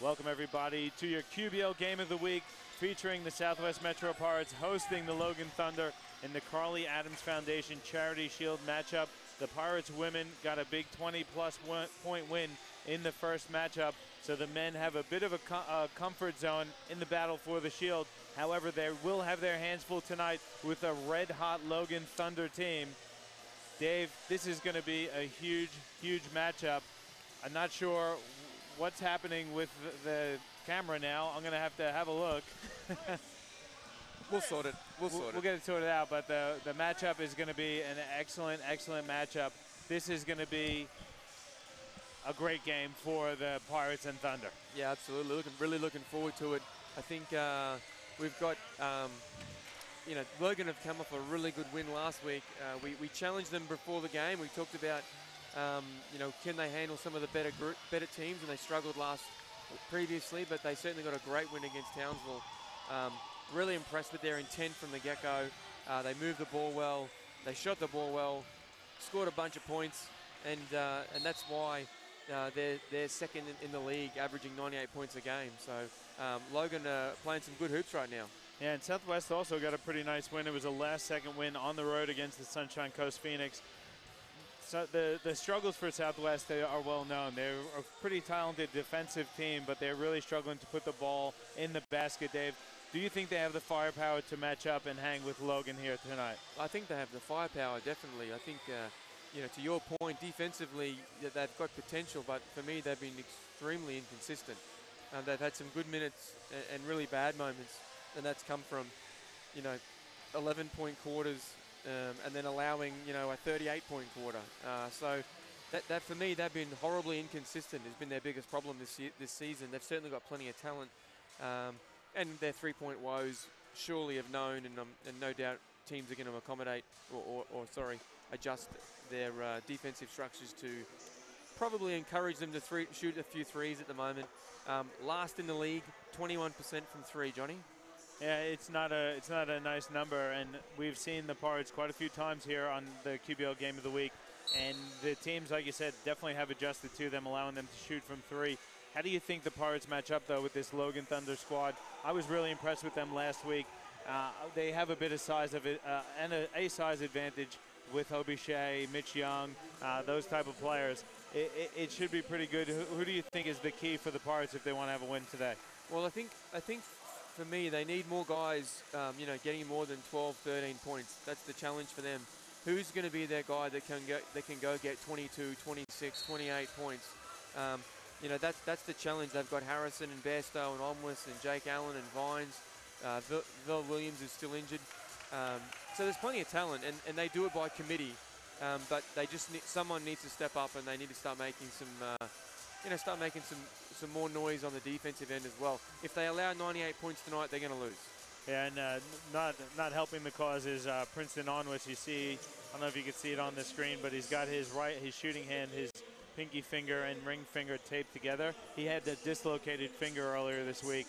Welcome everybody to your QBL Game of the Week, featuring the Southwest Metro Pirates hosting the Logan Thunder in the Carly Adams Foundation Charity Shield matchup. The Pirates women got a big 20-plus point win in the first matchup, so the men have a bit of a comfort zone in the battle for the Shield. However, they will have their hands full tonight with a red-hot Logan Thunder team. Dave, this is going to be a huge, huge matchup. I'm not sure what's happening with the camera now. I'm going to have a look. We'll sort it. We'll get it sorted out, but the matchup is going to be an excellent, excellent matchup. This is going to be a great game for the Pirates and Thunder. Yeah, absolutely. Really looking forward to it. I think we've got, Logan have come off a really good win last week. We challenged them before the game. We talked about, can they handle some of the better teams, and they struggled previously, but they certainly got a great win against Townsville. Really impressed with their intent from the get-go. They moved the ball well, they shot the ball well, scored a bunch of points, and that's why they're second in the league, averaging 98 points a game. So Logan playing some good hoops right now. Yeah, and Southwest also got a pretty nice win. It was a last-second win on the road against the Sunshine Coast Phoenix. So the struggles for Southwest, they are well known. They're a pretty talented defensive team, but they're really struggling to put the ball in the basket. Dave, do you think they have the firepower to match up and hang with Logan here tonight? I think they have the firepower, definitely. I think, to your point, defensively, they've got potential, but for me, they've been extremely inconsistent. They've had some good minutes and really bad moments, and that's come from, 11-point quarters, and then allowing, a 38-point quarter. So that for me, they've been horribly inconsistent. Has been their biggest problem this season. They've certainly got plenty of talent, and their three-point woes surely have known, and no doubt teams are going to accommodate or adjust their defensive structures to probably encourage them to shoot a few threes at the moment. Last in the league, 21% from three, Johnny. Yeah, it's not a nice number, and we've seen the Pirates quite a few times here on the QBL Game of the Week, and the teams, like you said, definitely have adjusted to them, allowing them to shoot from three. How do you think the Pirates match up, though, with this Logan Thunder squad? I was really impressed with them last week. They have a bit of size of it, and a size advantage with Obi Shea, Mitch Young, those type of players. It should be pretty good. Who do you think is the key for the Pirates if they want to have a win today? Well, I think for me, they need more guys, getting more than 12, 13 points. That's the challenge for them. Who's going to be their guy that can go get 22, 26, 28 points? That's the challenge. They've got Harrison and Bairstow and Omwis and Jake Allen and Vines. Vil Williams is still injured. So there's plenty of talent, and they do it by committee. But they just someone needs to step up, and they need to start making some more noise on the defensive end as well. If they allow 98 points tonight, they're going to lose. Yeah, and not helping the cause is Princeton Onwis. You see, I don't know if you can see it on the screen, but he's got his shooting hand, his pinky finger and ring finger taped together. He had that dislocated finger earlier this week.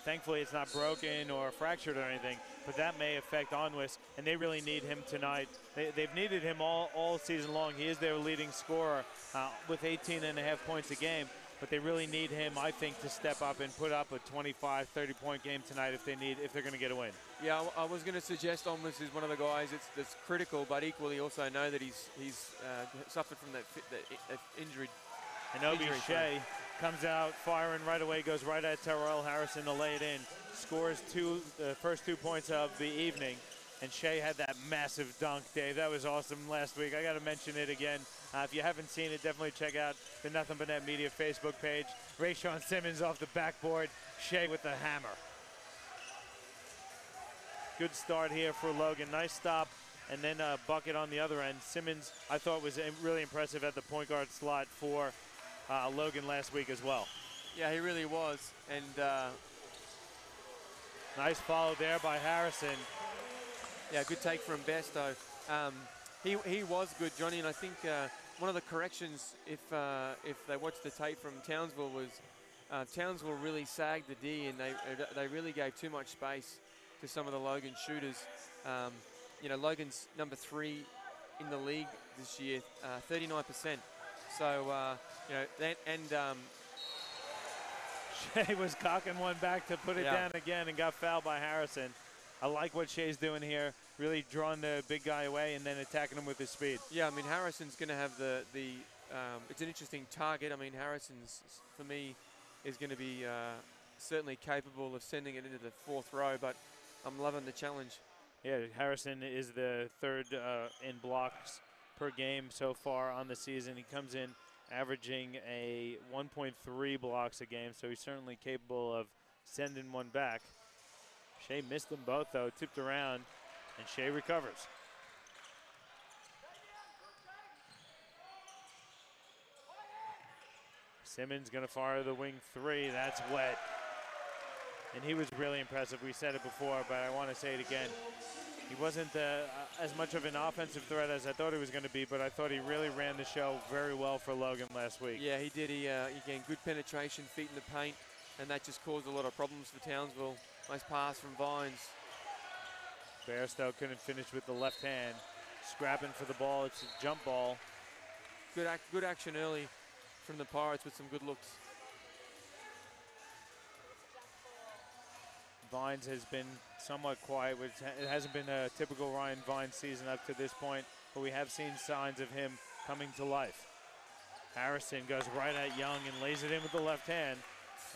Thankfully, it's not broken or fractured or anything, but that may affect Onwis, and they really need him tonight. They've needed him all season long. He is their leading scorer with 18.5 points a game, but they really need him, I think, to step up and put up a 25, 30-point game tonight if they're going to get a win. Yeah, I was going to suggest Onwis is one of the guys that's critical, but equally also know that he's suffered from that injury. And Obi Shea comes out firing right away, goes right at Terrell Harrison to lay it in, scores the first 2 points of the evening. And Shea had that massive dunk, Dave. That was awesome last week. I got to mention it again. If you haven't seen it, definitely check out the Nothing But Net Media Facebook page. Rayshawn Simmons off the backboard, Shea with the hammer. Good start here for Logan. Nice stop, and then a bucket on the other end. Simmons, I thought, was really impressive at the point guard slot for Logan last week as well. Yeah, he really was. And nice follow there by Harrison. Yeah, good take from Bairstow. He was good, Johnny, and I think one of the corrections, if they watched the tape from Townsville, was Townsville really sagged the D, and they really gave too much space to some of the Logan shooters. Logan's number 3 in the league this year, 39%. So Shea was cocking one back to put it down again and got fouled by Harrison. I like what Shea's doing here, really drawing the big guy away and then attacking him with his speed. Yeah, I mean, Harrison's going to have it's an interesting target. I mean, Harrison's, for me, is going to be certainly capable of sending it into the fourth row, but I'm loving the challenge. Yeah, Harrison is the third in blocks per game so far on the season. He comes in averaging a 1.3 blocks a game, so he's certainly capable of sending one back. Shea missed them both, though, tipped around, and Shea recovers. Simmons gonna fire the wing three, that's wet. And he was really impressive. We said it before, but I want to say it again. He wasn't as much of an offensive threat as I thought he was going to be, but I thought he really ran the show very well for Logan last week. Yeah, he did. Again, good penetration, feet in the paint, and that just caused a lot of problems for Townsville. Nice pass from Vines. Bairstow couldn't finish with the left hand. Scrapping for the ball. It's a jump ball. Good action early from the Pirates with some good looks. Vines has been somewhat quiet. It hasn't been a typical Ryan Vines season up to this point, but we have seen signs of him coming to life. Harrison goes right at Young and lays it in with the left hand,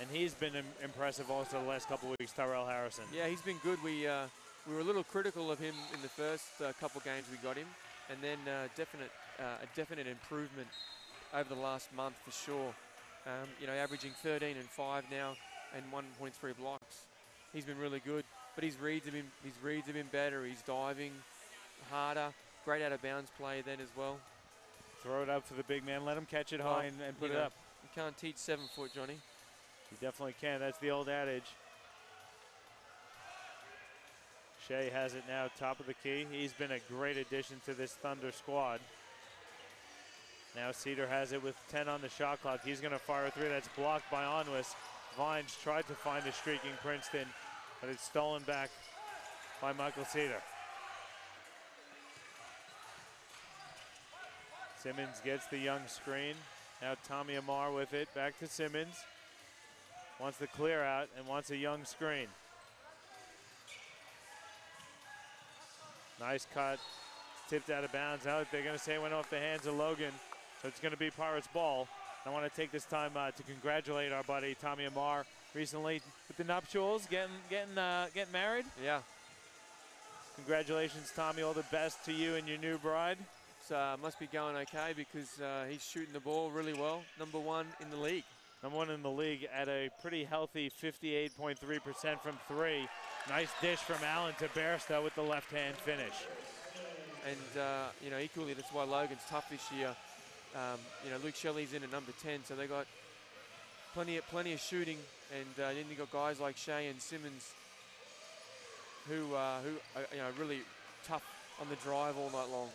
and he's been impressive also the last couple weeks, Tyrell Harrison. Yeah, he's been good. We were a little critical of him in the first couple games we got him, and then a definite improvement over the last month for sure. Averaging 13 and 5 now and 1.3 blocks. He's been really good, but his reads have been better. He's diving harder. Great out of bounds play then as well. Throw it up for the big man. Let him catch it high and put it up. You can't teach 7 foot, Johnny. You definitely can. That's the old adage. Shea has it now, top of the key. He's been a great addition to this Thunder squad. Now Cedar has it with 10 on the shot clock. He's going to fire a three. That's blocked by Onwis. Vines tried to find a streaking Princeton, but it's stolen back by Michael Cedar. Simmons gets the Young screen. Now Tommy Amar with it. Back to Simmons. Wants the clear out and wants a Young screen. Nice cut. Tipped out of bounds. Now they're going to say it went off the hands of Logan, so it's going to be Pirates ball. I want to take this time to congratulate our buddy Tommy Amar recently with the nuptials, getting married. Yeah. Congratulations, Tommy. All the best to you and your new bride. Must be going okay because he's shooting the ball really well. Number 1 in the league. Number 1 in the league at a pretty healthy 58.3% from 3. Nice dish from Allen to Bairstow with the left-hand finish. And equally, that's why Logan's tough this year. Luke Shelley's in at number 10, so they got plenty of shooting, and then you got guys like Shea and Simmons who are really tough on the drive all night long.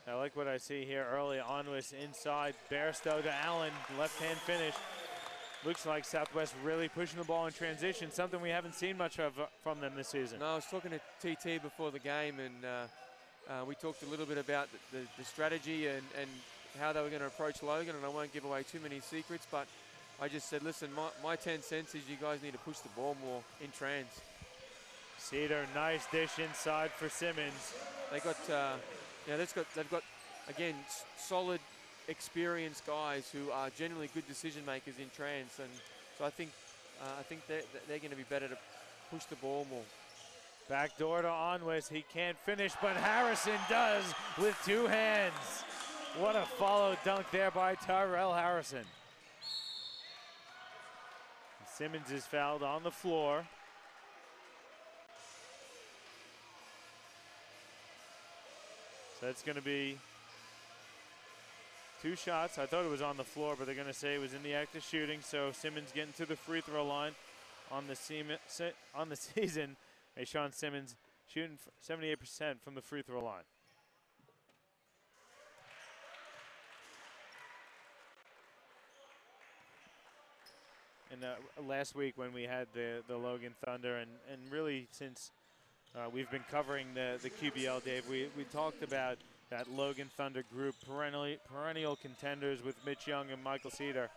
I like what I see here early. Onwis inside, Bairstow to Allen, left-hand finish. Looks like Southwest really pushing the ball in transition, something we haven't seen much of from them this season. No, I was talking to TT before the game, and we talked a little bit about the strategy and how they were going to approach Logan, and I won't give away too many secrets, but I just said, listen, my 10 cents is you guys need to push the ball more in trans. Cedar, nice dish inside for Simmons. They got, they've got again solid, experienced guys who are generally good decision makers in trans, and so I think they're going to be better to push the ball more. Back door to Onwis. He can't finish, but Harrison does with 2 hands. What a follow dunk there by Tyrell Harrison. Simmons is fouled on the floor. So it's going to be 2 shots. I thought it was on the floor, but they're going to say it was in the act of shooting. So Simmons getting to the free throw line on the season. Hey, Sean Simmons shooting 78% from the free throw line. And last week when we had the Logan Thunder, and really since we've been covering the QBL, Dave, we talked about that Logan Thunder group, perennial contenders with Mitch Young and Michael Cedar.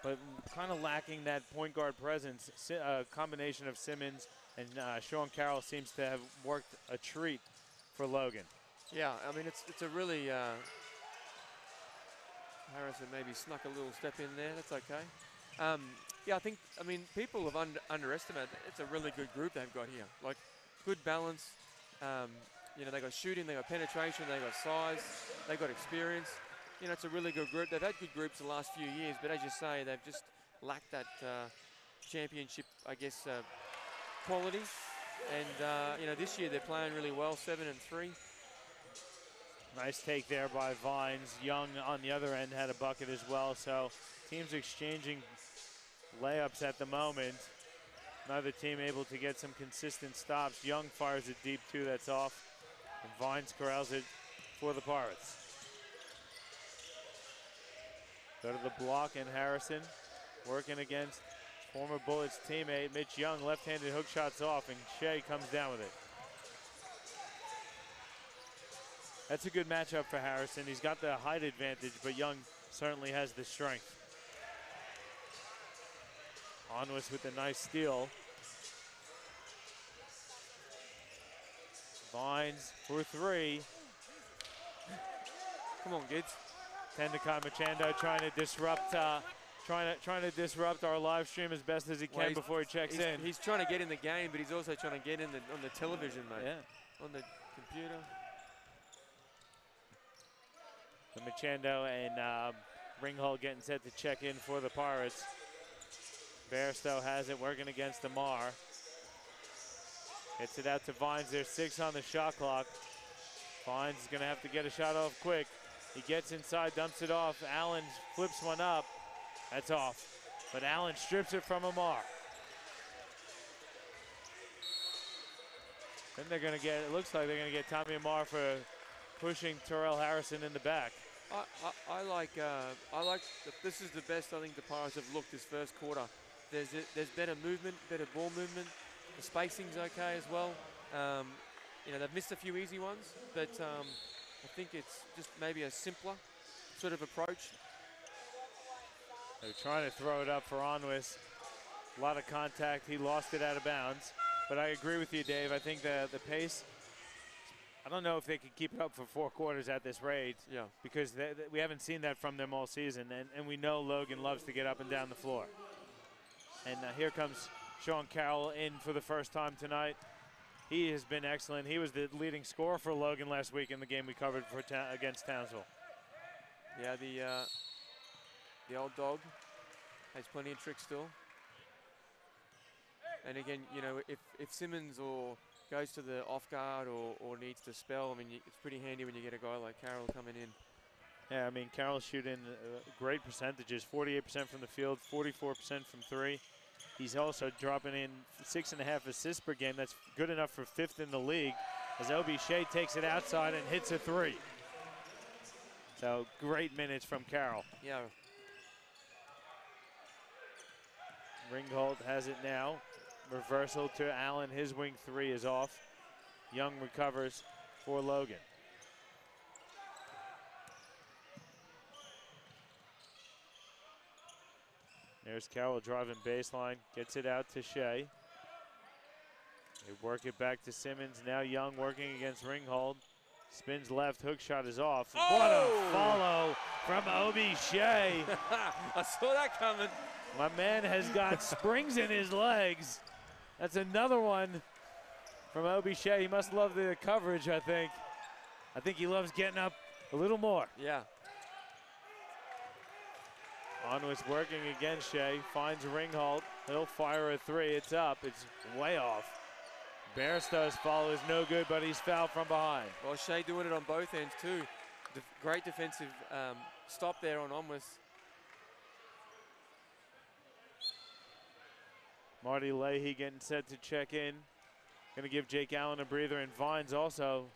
but kind of lacking that point guard presence. A combination of Simmons and Sean Carroll seems to have worked a treat for Logan. Yeah, I mean, it's a really, Harrison maybe snuck a little step in there, that's okay. Yeah, I mean, people have underestimated, it's a really good group they've got here. Like, good balance, you know, they got shooting, they got penetration, they got size, they got experience. You know, it's a really good group. They've had good groups the last few years, but as you say, they've just lacked that championship, I guess, quality. And, you know, this year they're playing really well, 7-3. Nice take there by Vines. Young on the other end had a bucket as well. So teams exchanging layups at the moment. Another team able to get some consistent stops. Young fires it deep too, that's off. And Vines corrals it for the Pirates. Go to the block, and Harrison working against former Bullets teammate Mitch Young. Left-handed hook shots off, and Shea comes down with it. That's a good matchup for Harrison. He's got the height advantage, but Young certainly has the strength. Onwis with a nice steal. Vines for three. Come on, kids. Tendacon Machando trying to disrupt trying to disrupt our live stream as best as he can before he checks in. He's trying to get in the game, but he's also trying to get in on the television, mate. Yeah. On the computer. So Machando and Ringholt getting set to check in for the Pirates. Bairstow has it, working against Amar. Gets it out to Vines. There's 6 on the shot clock. Vines is going to have to get a shot off quick. He gets inside, dumps it off. Allen flips one up. That's off. But Allen strips it from Amar. Then they're going to get, it looks like they're going to get Tommy Amar for pushing Terrell Harrison in the back. I like this is the best I think the Pirates have looked this first quarter. There's better movement, better ball movement. The spacing's okay as well. You know, they've missed a few easy ones, but I think it's just maybe a simpler sort of approach. They're trying to throw it up for Onwis. A lot of contact. He lost it out of bounds. But I agree with you, Dave. I think the pace, I don't know if they could keep it up for 4 quarters at this rate. Yeah. Because we haven't seen that from them all season. And we know Logan loves to get up and down the floor. And here comes Sean Carroll in for the first time tonight. He has been excellent. He was the leading scorer for Logan last week in the game we covered for against Townsville. Yeah, the old dog has plenty of tricks still. And again, you know, if Simmons or goes to the off guard or needs to spell, I mean, it's pretty handy when you get a guy like Carroll coming in. Yeah, I mean, Carroll's shooting great percentages, 48% from the field, 44% from 3. He's also dropping in 6.5 assists per game. That's good enough for 5th in the league as Obi Shea takes it outside and hits a 3. So great minutes from Carroll. Yeah. Ringholt has it now. Reversal to Allen. His wing 3 is off. Young recovers for Logan. There's Carroll driving baseline, gets it out to Shea. They work it back to Simmons. Now Young working against Ringholt. Spins left, hook shot is off. Oh! What a follow from Obi Shea. I saw that coming. My man has got springs in his legs. That's another one from Obi Shea. He must love the coverage, I think. I think he loves getting up a little more. Yeah. Onwis working against Shea, finds Ringholt. He'll fire a 3, it's up, it's way off. Bairstow's follow is no good, but he's fouled from behind. Well, Shea doing it on both ends too. Great defensive stop there on Onwis. Marty Leahy getting set to check in. Gonna give Jake Allen a breather, and Vines also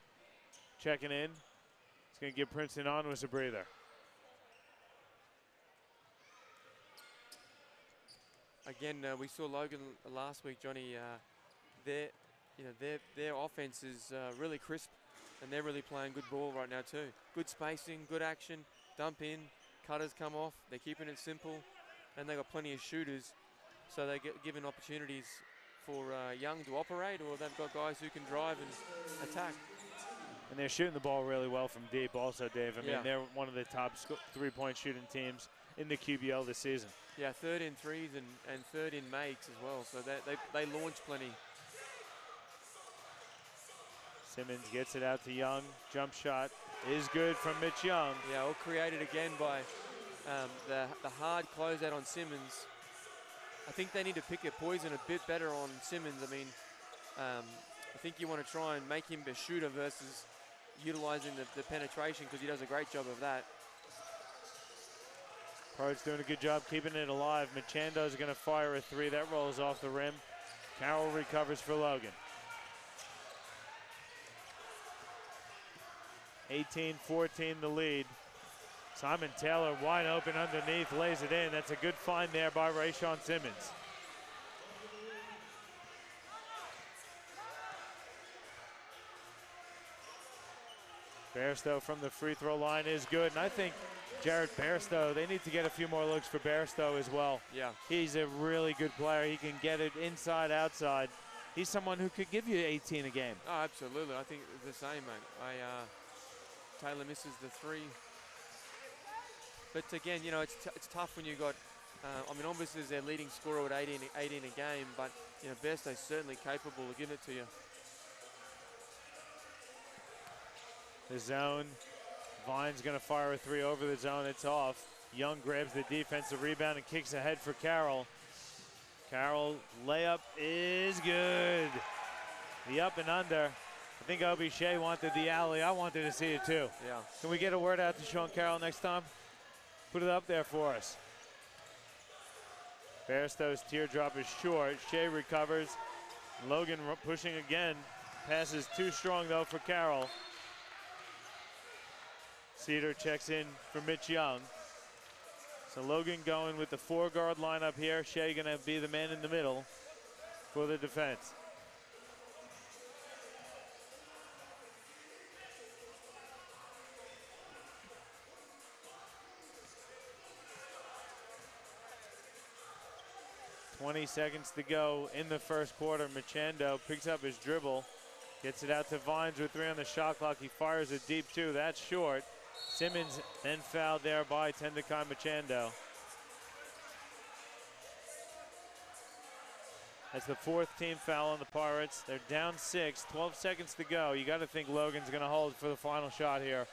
checking in. He's gonna give Princeton Onwis a breather. Again, we saw Logan last week, Johnny. Their offense is really crisp, and they're really playing good ball right now too. Good spacing, good action, dump in, cutters come off. They're keeping it simple. and they got plenty of shooters, so they get given opportunities for Young to operate, or they've got guys who can drive and attack. And they're shooting the ball really well from deep also, Dave. I mean, Yeah. they're one of the top three-point shooting teams in the QBL this season. Yeah, third in threes and third in makes as well, so they launch plenty. Simmons gets it out to Young. Jump shot is good from Mitch Young. Yeah, all created again by the hard closeout on Simmons. I think they need to pick their poison a bit better on Simmons. I mean, I think you want to try and make him a shooter versus utilizing the penetration, because he does a great job of that. Pirates doing a good job keeping it alive. Machando's going to fire a three. That rolls off the rim. Carroll recovers for Logan. 18-14 the lead. Simon Taylor wide open underneath, lays it in. That's a good find there by Rayshawn Simmons. Bairstow from the free throw line is good, and I think Jared Bairstow, they need to get a few more looks for Bairstow as well. Yeah. He's a really good player. He can get it inside, outside. He's someone who could give you 18 a game. Oh, absolutely. I think it's the same, mate. Taylor misses the three. But again, you know, it's tough when you got, I mean, obviously their leading scorer at 18 a game, but, you know, Bairstow's certainly capable of giving it to you. The zone. Vine's going to fire a three over the zone. It's off. Young grabs the defensive rebound and kicks ahead for Carroll. Carroll layup is good. The up and under. I think Obi Shea wanted the alley. I wanted to see it too. Yeah. Can we get a word out to Sean Carroll next time? Put it up there for us. Bairstow's teardrop is short. Shea recovers. Logan pushing again. Pass is too strong though for Carroll. Cedar checks in for Mitch Young. So Logan going with the 4-guard lineup here. Shea gonna be the man in the middle for the defense. .20 seconds to go in the first quarter. Machando picks up his dribble, gets it out to Vines with 3 on the shot clock. He fires a deep 2. That's short. Simmons then fouled there by Tendakai Machando. That's the 4th team foul on the Pirates. They're down 6, 12 seconds to go. You got to think Logan's going to hold for the final shot here.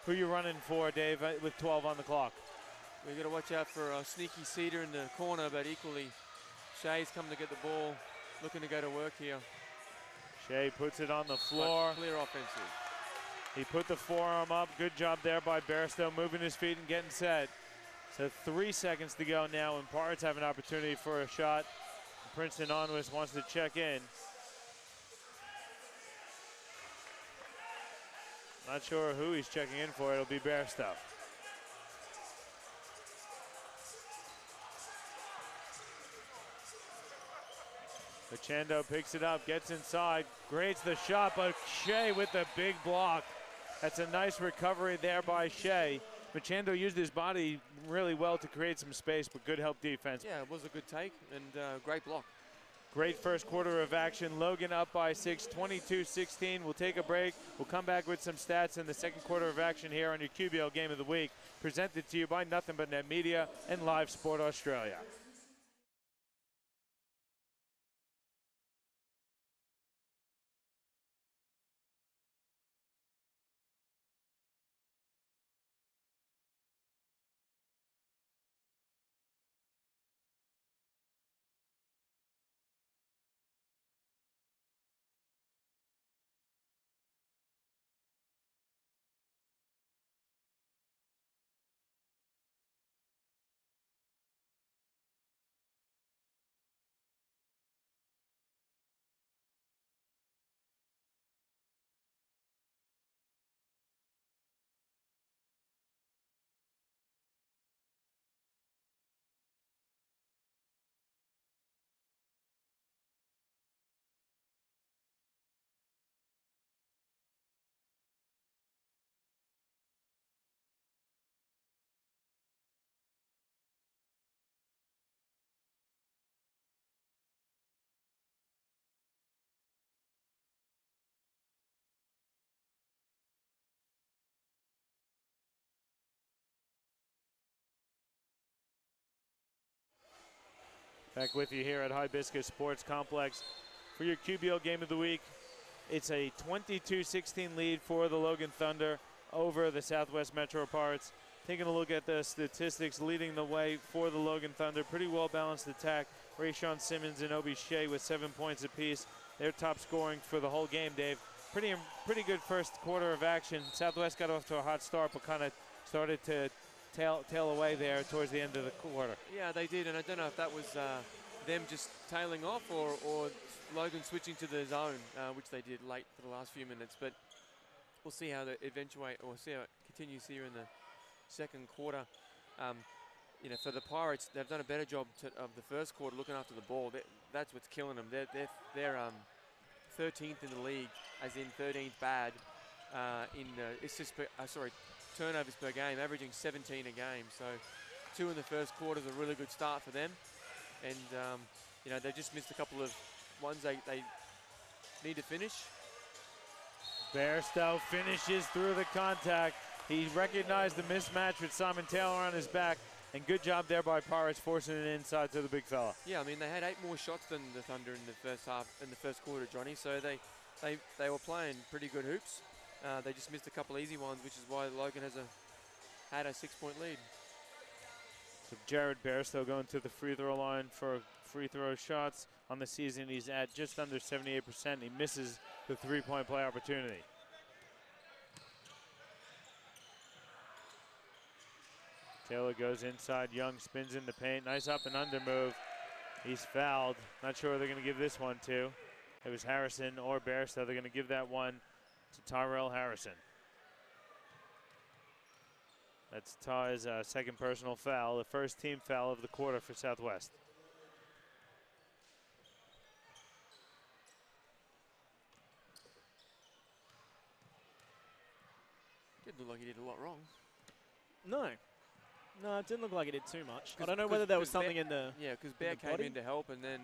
Who you running for, Dave, with 12 on the clock? We got to watch out for a sneaky Cedar in the corner, but equally Shea's coming to get the ball, looking to go to work here. Shea puts it on the floor. Clear offensive. He put the forearm up. Good job there by Bairstow, moving his feet and getting set. So 3 seconds to go now, and Pirates have an opportunity for a shot. Princeton Onwis wants to check in. Not sure who he's checking in for. It'll be Bairstow. Machando picks it up, gets inside, grades the shot, but Shea with the big block. That's a nice recovery there by Shea. Machando used his body really well to create some space, but good help defense. Yeah, it was a good take and great block. Great first quarter of action. Logan up by 6, 22-16. We'll take a break. We'll come back with some stats in the second quarter of action here on your QBL Game of the Week, presented to you by Nothing But Net Media and Live Sport Australia. Back with you here at Hibiscus Sports Complex for your QBL Game of the Week. It's a 22-16 lead for the Logan Thunder over the Southwest Metro Pirates. Taking a look at the statistics, leading the way for the Logan Thunder. Pretty well-balanced attack. Rayshawn Simmons and Obi Shea with 7 points apiece. They're top scoring for the whole game, Dave. Pretty good first quarter of action. Southwest got off to a hot start, but kind of started to tail away there towards the end of the quarter. Yeah, they did, and I don't know if that was them just tailing off or Logan switching to the zone, which they did late for the last few minutes. But we'll see how it eventuate, or see how it continues here in the second quarter. You know, for the Pirates, they've done a better job of the first quarter looking after the ball. That's what's killing them. They're 13th in the league, as in 13th bad in assists per, turnovers per game, averaging 17 a game. So 2 in the first quarter is a really good start for them. And you know, they just missed a couple of ones they need to finish. Bairstow finishes through the contact. He recognized the mismatch with Simon Taylor on his back, and good job there by Pirates forcing it inside to the big fella. Yeah, I mean, they had 8 more shots than the Thunder in the first half, in the first quarter, Johnny. So they were playing pretty good hoops. They just missed a couple easy ones, which is why Logan had a 6-point lead. So Jared Bairstow going to the free throw line for free throw shots. On the season, he's at just under 78%. He misses the 3-point play opportunity. Taylor goes inside. Young spins in the paint. Nice up and under move. He's fouled. Not sure they're going to give this one to. It was Harrison or Bairstow. They're going to give that one to Tyrell Harrison. That's Ty's second personal foul, the first team foul of the quarter for Southwest. Didn't look like he did a lot wrong. No, it didn't look like he did too much. I don't know whether there was something in the Yeah, because Bear came in to help, and then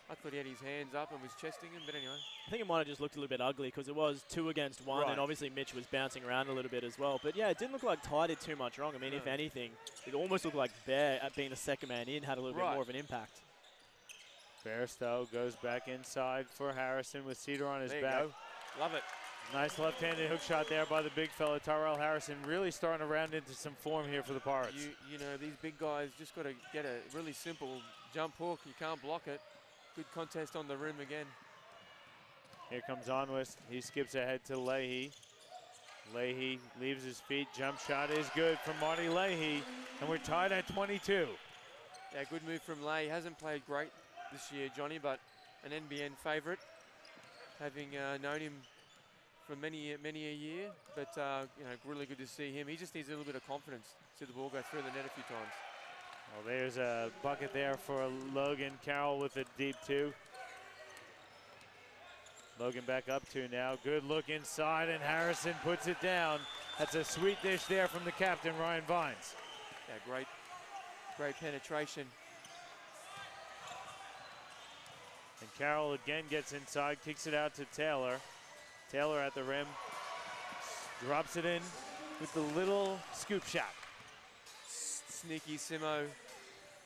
I thought he had his hands up and was chesting him, but anyway. I think it might have just looked a little bit ugly because it was 2 against 1, Right. and obviously Mitch was bouncing around a little bit as well. But yeah, it didn't look like Ty did too much wrong. I mean, if anything, it almost looked like Bear, at being the second man in, had a little bit more of an impact. Bairstow goes back inside for Harrison with Cedar on his There back. you go. Love it. Nice left-handed hook shot there by the big fella, Tyrell Harrison. Really starting to round into some form here for the Pirates. You know, these big guys just got to get a really simple jump hook. You can't block it. Good contest on the rim again. Here comes Onwist. He skips ahead to Leahy. Leahy leaves his feet. Jump shot is good from Marty Leahy. And we're tied at 22. Yeah, good move from Lay. Hasn't played great this year, Johnny, but an NBN favourite, having known him for many a year. But you know, really good to see him. He just needs a little bit of confidence. See the ball go through the net a few times. Well, there's a bucket there for Logan. Carroll with a deep 2. Logan back up 2 now. Good look inside, and Harrison puts it down. That's a sweet dish there from the captain, Ryan Vines. Yeah, great penetration. And Carroll again gets inside, kicks it out to Taylor. Taylor at the rim, drops it in with the little scoop shot. Sneaky Simo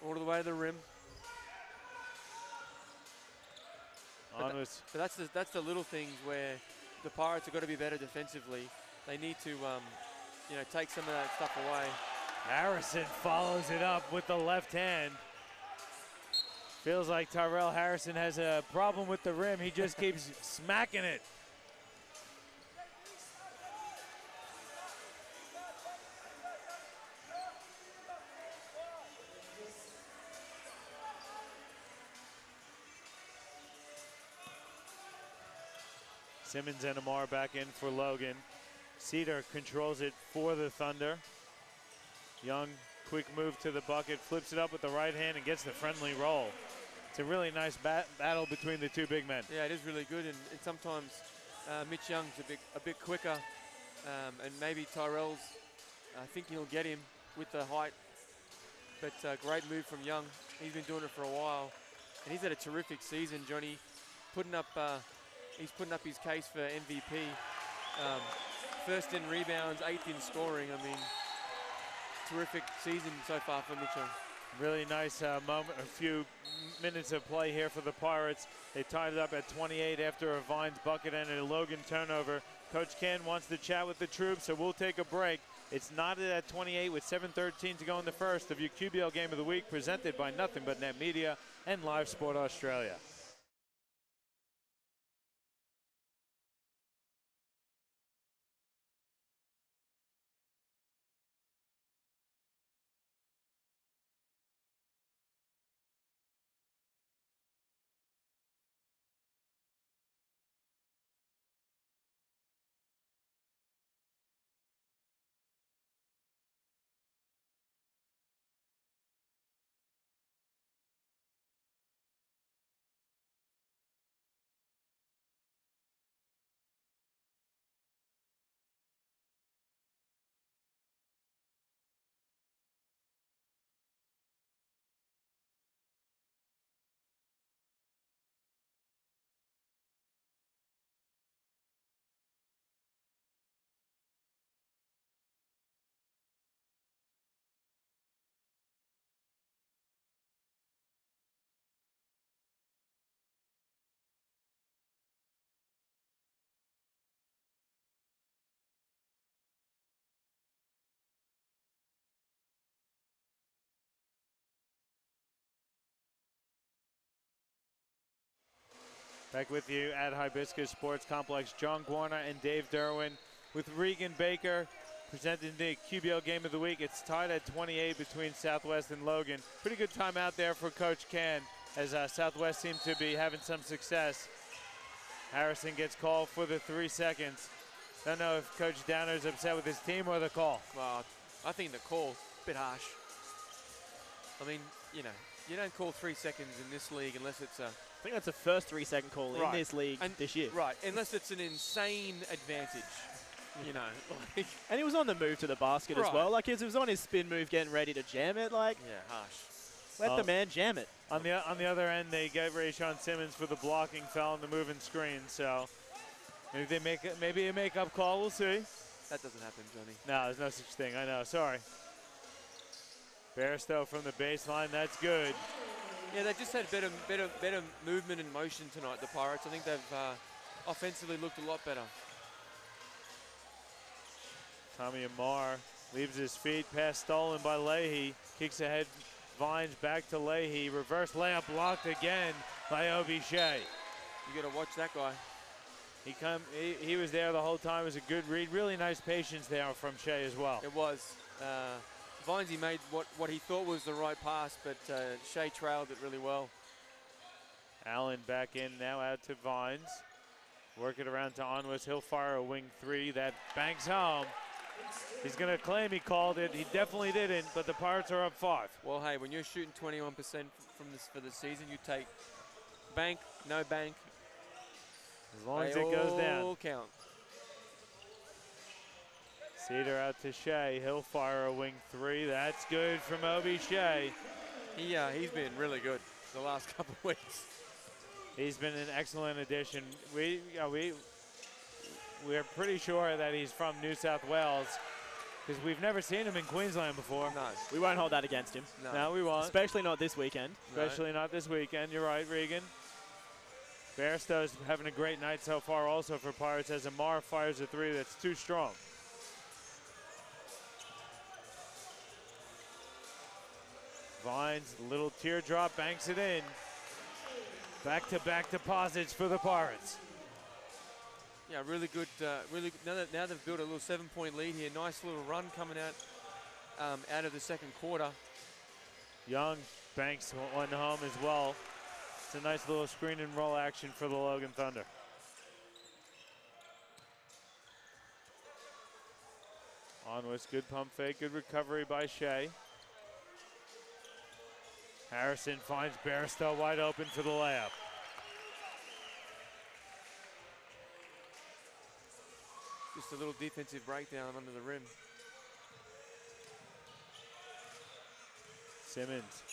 all the way to the rim. But that's the little things where the Pirates have got to be better defensively. They need to, you know, take some of that stuff away. Harrison follows it up with the left hand. Feels like Tyrell Harrison has a problem with the rim. He just keeps smacking it. Simmons and Amar back in for Logan. Cedar controls it for the Thunder. Young, quick move to the bucket, flips it up with the right hand and gets the friendly roll. It's a really nice battle between the two big men. Yeah, it is really good, and sometimes Mitch Young's a bit quicker, and maybe Tyrell's, I think he'll get him with the height. But great move from Young. He's been doing it for a while, and he's had a terrific season, Johnny, putting up. He's putting up his case for MVP. First in rebounds, 8th in scoring. I mean, terrific season so far for Mitchell. Really nice moment, a few minutes of play here for the Pirates. They tied it up at 28 after a Vines bucket and a Logan turnover. Coach Ken wants to chat with the troops, so we'll take a break. It's knotted at 28 with 7:13 to go in the first of your QBL Game of the Week, presented by Nothing But Net Media and Live Sport Australia. Back with you at Hibiscus Sports Complex. John Guarna and Dave Derwin with Regan Baker presenting the QBL Game of the Week. It's tied at 28 between Southwest and Logan. Pretty good time out there for Coach Ken as Southwest seems to be having some success. Harrison gets called for the 3 seconds. Don't know if Coach Downer's upset with his team or the call. Well, I think the call, a bit harsh. I mean, you know, you don't call 3 seconds in this league unless it's a... I think that's the first 3-second call in this league this year. Right, unless it's an insane advantage, you know. Like, and he was on the move to the basket as well. Like, he was on his spin move getting ready to jam it. Like, yeah, harsh. Let the man jam it. On the other end, they gave Rayshawn Simmons for the blocking foul and the moving screen. So maybe they make a make-up call. We'll see. That doesn't happen, Johnny. No, there's no such thing. I know. Sorry. Bairstow from the baseline. That's good. Yeah, they just had better movement and motion tonight, the Pirates. I think they've offensively looked a lot better. Tommy Amar leaves his feet. Pass stolen by Leahy. Kicks ahead. Vines back to Leahy. Reverse layup blocked again by Obi Shea. You got to watch that guy. He was there the whole time. It was a good read. Really nice patience there from Shea as well. It was. Vinesy made what he thought was the right pass, but Shea trailed it really well. Allen back in now out to Vines. Work it around to Onwes. He'll fire a wing 3 that banks home. He's going to claim he called it. He definitely didn't, but the Pirates are up 5. Well, hey, when you're shooting 21% for the season, you take bank, no bank. As long as it goes down. All count. Cedar out to Shea. He'll fire a wing 3. That's good from Obi Shea. He's been really good the last couple of weeks. He's been an excellent addition. We're pretty sure that he's from New South Wales because we've never seen him in Queensland before. No. We won't hold that against him. No, we won't. Especially not this weekend. Especially not this weekend. You're right, Regan. Bairstow's having a great night so far also for Pirates as Amar fires a 3 that's too strong. Vines, little teardrop, banks it in. Back-to-back deposits for the Pirates. Yeah, really good. Now they've built a little 7-point lead here. Nice little run coming out of the second quarter. Young banks one home as well. It's a nice little screen and roll action for the Logan Thunder. Onwes, good pump fake, good recovery by Shea. Harrison finds Bairstow wide open for the layup. Just a little defensive breakdown under the rim. Simmons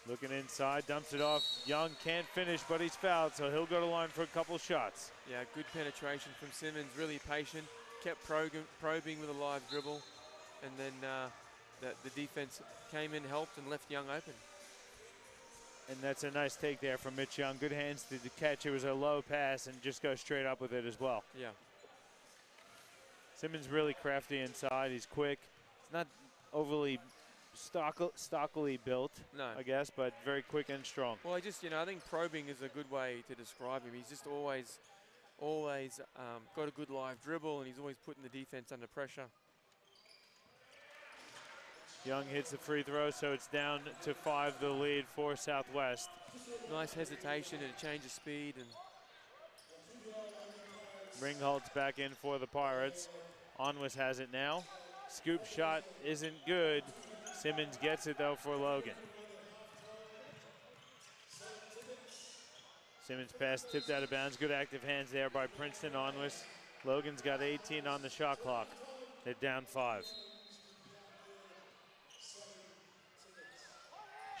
looking inside, dumps it off. Young can't finish, but he's fouled, so he'll go to line for a couple shots. Yeah, good penetration from Simmons, really patient, kept probing with a live dribble, and then the defense came in, helped, and left Young open. And that's a nice take there from Mitch Young. Good hands to the catch. It was a low pass and just go straight up with it as well. Yeah. Simmons really crafty inside. He's quick. He's not overly stockily built, no, I guess, but very quick and strong. Well, I think probing is a good way to describe him. He's just always got a good live dribble, and he's always putting the defense under pressure. Young hits the free throw, so it's down to 5, the lead for Southwest. Nice hesitation and a change of speed. And Ringhold's back in for the Pirates. Onwis has it now. Scoop shot isn't good. Simmons gets it, though, for Logan. Simmons pass tipped out of bounds. Good active hands there by Princeton. Onwis. Logan's got 18 on the shot clock. They're down 5.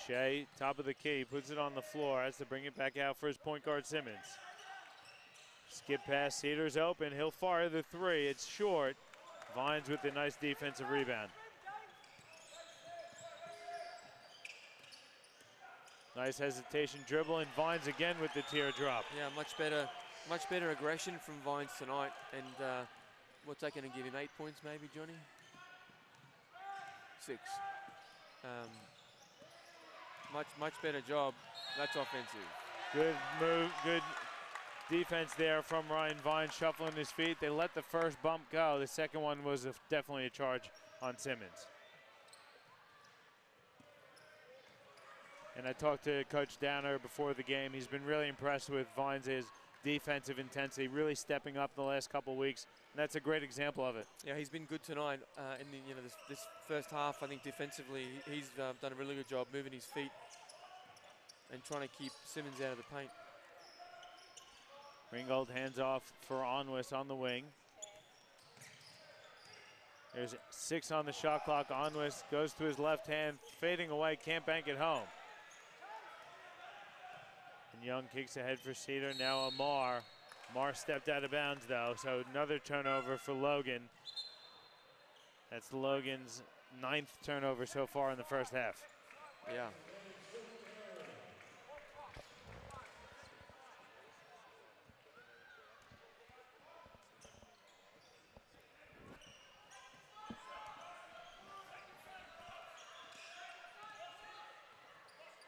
Shea, top of the key, puts it on the floor, has to bring it back out for his point guard Simmons. Skip pass, Cedar's open, he'll fire the 3, it's short. Vines with the nice defensive rebound. Nice hesitation, dribbling, Vines again with the teardrop. Yeah, much better aggression from Vines tonight. And what's that going to give him, 8 points maybe, Johnny? 6. Much better job. That's offensive. Good move, good defense there from Ryan Vines, shuffling his feet. They let the first bump go. The second one was definitely a charge on Simmons. And I talked to Coach Downer before the game. He's been really impressed with Vines' defensive intensity, really stepping up the last couple weeks. And that's a great example of it. Yeah, he's been good tonight. In the, this first half, I think defensively, he's done a really good job moving his feet and trying to keep Simmons out of the paint. Ringgold hands off for Onwis on the wing. There's 6 on the shot clock. Onwis goes to his left hand, fading away, can't bank it home. And Young kicks ahead for Cedar. Now Amar. Amar stepped out of bounds though, so another turnover for Logan. That's Logan's 9th turnover so far in the first half. Yeah.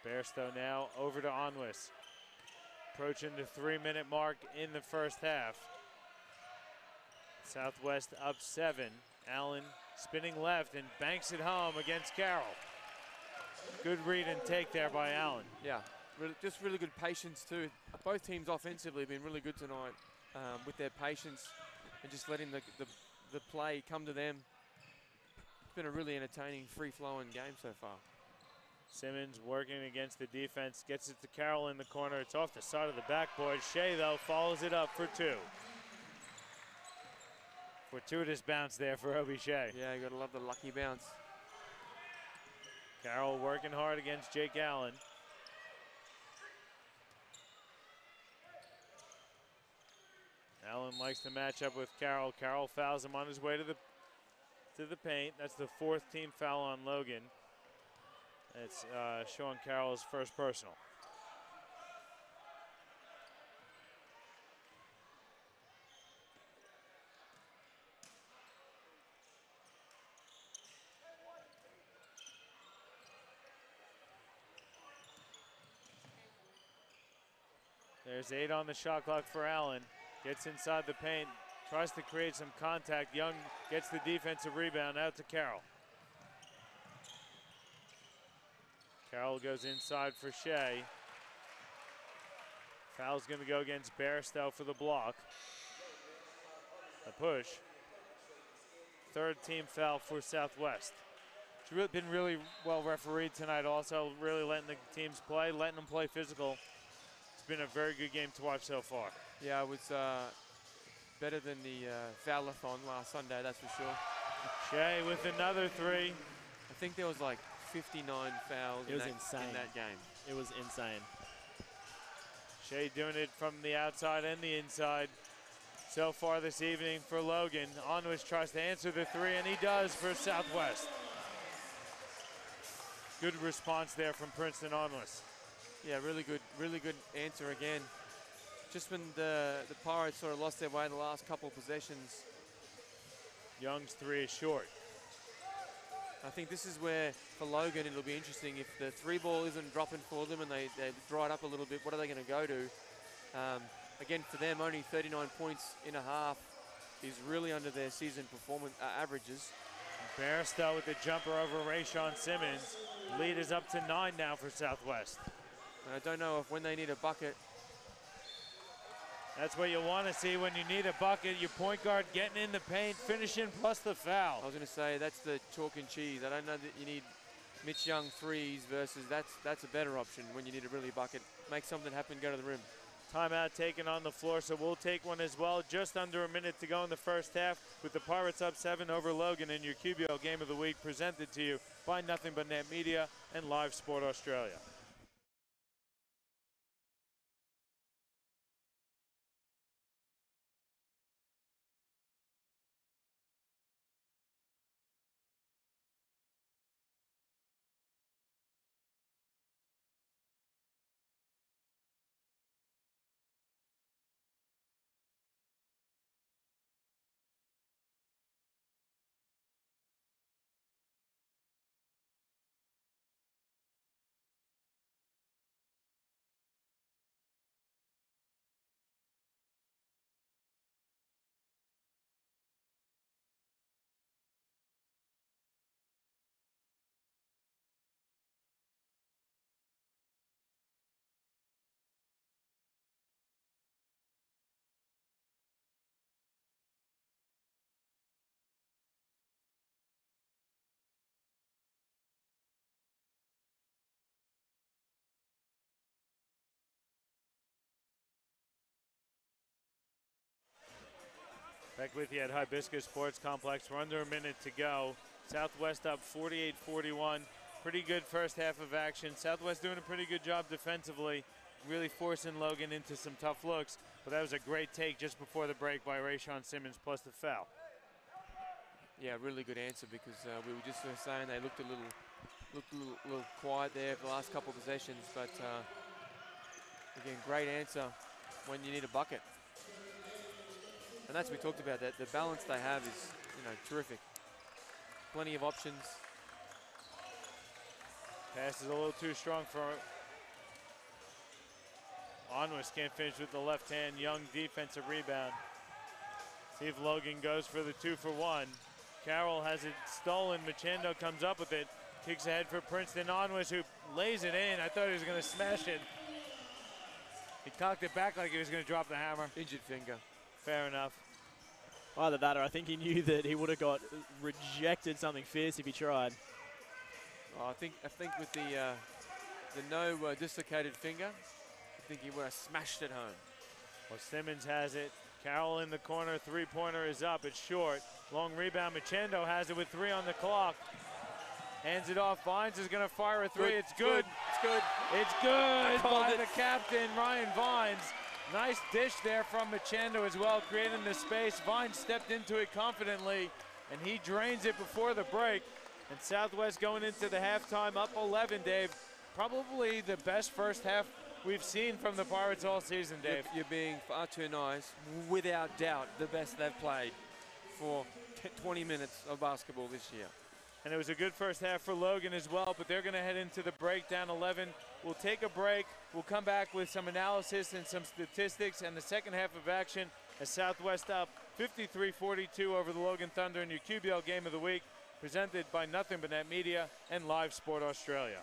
Bairstow now over to Onwis. Approaching the 3-minute mark in the first half. Southwest up 7. Allen spinning left and banks it home against Carroll. Good read and take there by Allen. Yeah, just really good patience too. Both teams offensively have been really good tonight with their patience and just letting the play come to them. It's been a really entertaining, free-flowing game so far. Simmons working against the defense, gets it to Carroll in the corner. It's off the side of the backboard. Shea, though, follows it up for 2. Fortuitous bounce there for Obi Shea. Yeah, you gotta love the lucky bounce. Carroll working hard against Jake Allen. Allen likes to match up with Carroll. Carroll fouls him on his way to the paint. That's the 4th team foul on Logan. It's Sean Carroll's first personal. There's 8 on the shot clock for Allen. Gets inside the paint, tries to create some contact. Young gets the defensive rebound out to Carroll. Carroll goes inside for Shea. Foul's going to go against Bairstow for the block. A push. 3rd team foul for Southwest. It's been really well refereed tonight also, really letting the teams play, letting them play physical. It's been a very good game to watch so far. Yeah, it was better than the foul-a-thon last Sunday, that's for sure. Shea with another 3. I think there was like 59 fouls in that game. It was insane. Shea doing it from the outside and the inside so far this evening for Logan. Onwis tries to answer the 3, and he does for Southwest. good response there from Princeton Onless. Yeah, really good answer again. Just when the Pirates sort of lost their way the last couple of possessions. Young's three is short. I think this is where, for Logan, it'll be interesting. If the three ball isn't dropping for them and they dried up a little bit, what are they going to go to? Again, for them, only 39 points in a half is really under their season performance averages. Bairstow with the jumper over Rayshawn Simmons. Lead is up to 9 now for Southwest. And I don't know if when they need a bucket. That's what you want to see when you need a bucket. Your point guard getting in the paint, finishing plus the foul. I was going to say, that's the chalk and cheese. I don't know that you need Mitch Young threes versus that's a better option when you need a really bucket. Make something happen, go to the rim. Timeout taken on the floor, so we'll take one as well. Just under a minute to go in the first half with the Pirates up 7 over Logan in your QBL Game of the Week, presented to you by Nothing But Net Media and Live Sport Australia. Back with you at Hibiscus Sports Complex. We're under a minute to go. Southwest up 48-41. Pretty good first half of action. Southwest doing a pretty good job defensively, really forcing Logan into some tough looks. But that was a great take just before the break by Rayshawn Simmons plus the foul. Yeah, really good answer, because we were just saying they looked a little quiet there for the last couple of possessions. But again, great answer when you need a bucket. And that's what we talked about, that the balance they have is, terrific. Plenty of options. Pass is a little too strong for Onwis. Can't finish with the left hand. Young defensive rebound. See if Logan goes for the 2-for-1. Carroll has it stolen. Machando comes up with it. Kicks ahead for Princeton Onwis, who lays it in. I thought he was going to smash it. He cocked it back like he was going to drop the hammer. Injured finger. Fair enough. Either that, or I think he knew that he would have got rejected something fierce if he tried. Oh, I think with the no dislocated finger, I think he would have smashed it home. Well, Simmons has it. Carroll in the corner. Three-pointer is up. It's short. Long rebound. Machando has it with 3 on the clock. Hands it off. Vines is going to fire a 3. It's good. It's good. It's good by the captain, Ryan Vines. Nice dish there from Machando as well, creating the space. Vines stepped into it confidently, and he drains it before the break. And Southwest going into the halftime up 11, Dave. Probably the best first half we've seen from the Pirates all season, Dave. You're being far too nice. Without doubt, the best they've played for 20 minutes of basketball this year. And it was a good first half for Logan as well, but they're going to head into the break down 11. We'll take a break. We'll come back with some analysis and some statistics and the second half of action as Southwest up 53-42 over the Logan Thunder in your QBL Game of the Week, presented by Nothing But Net Media and Live Sport Australia.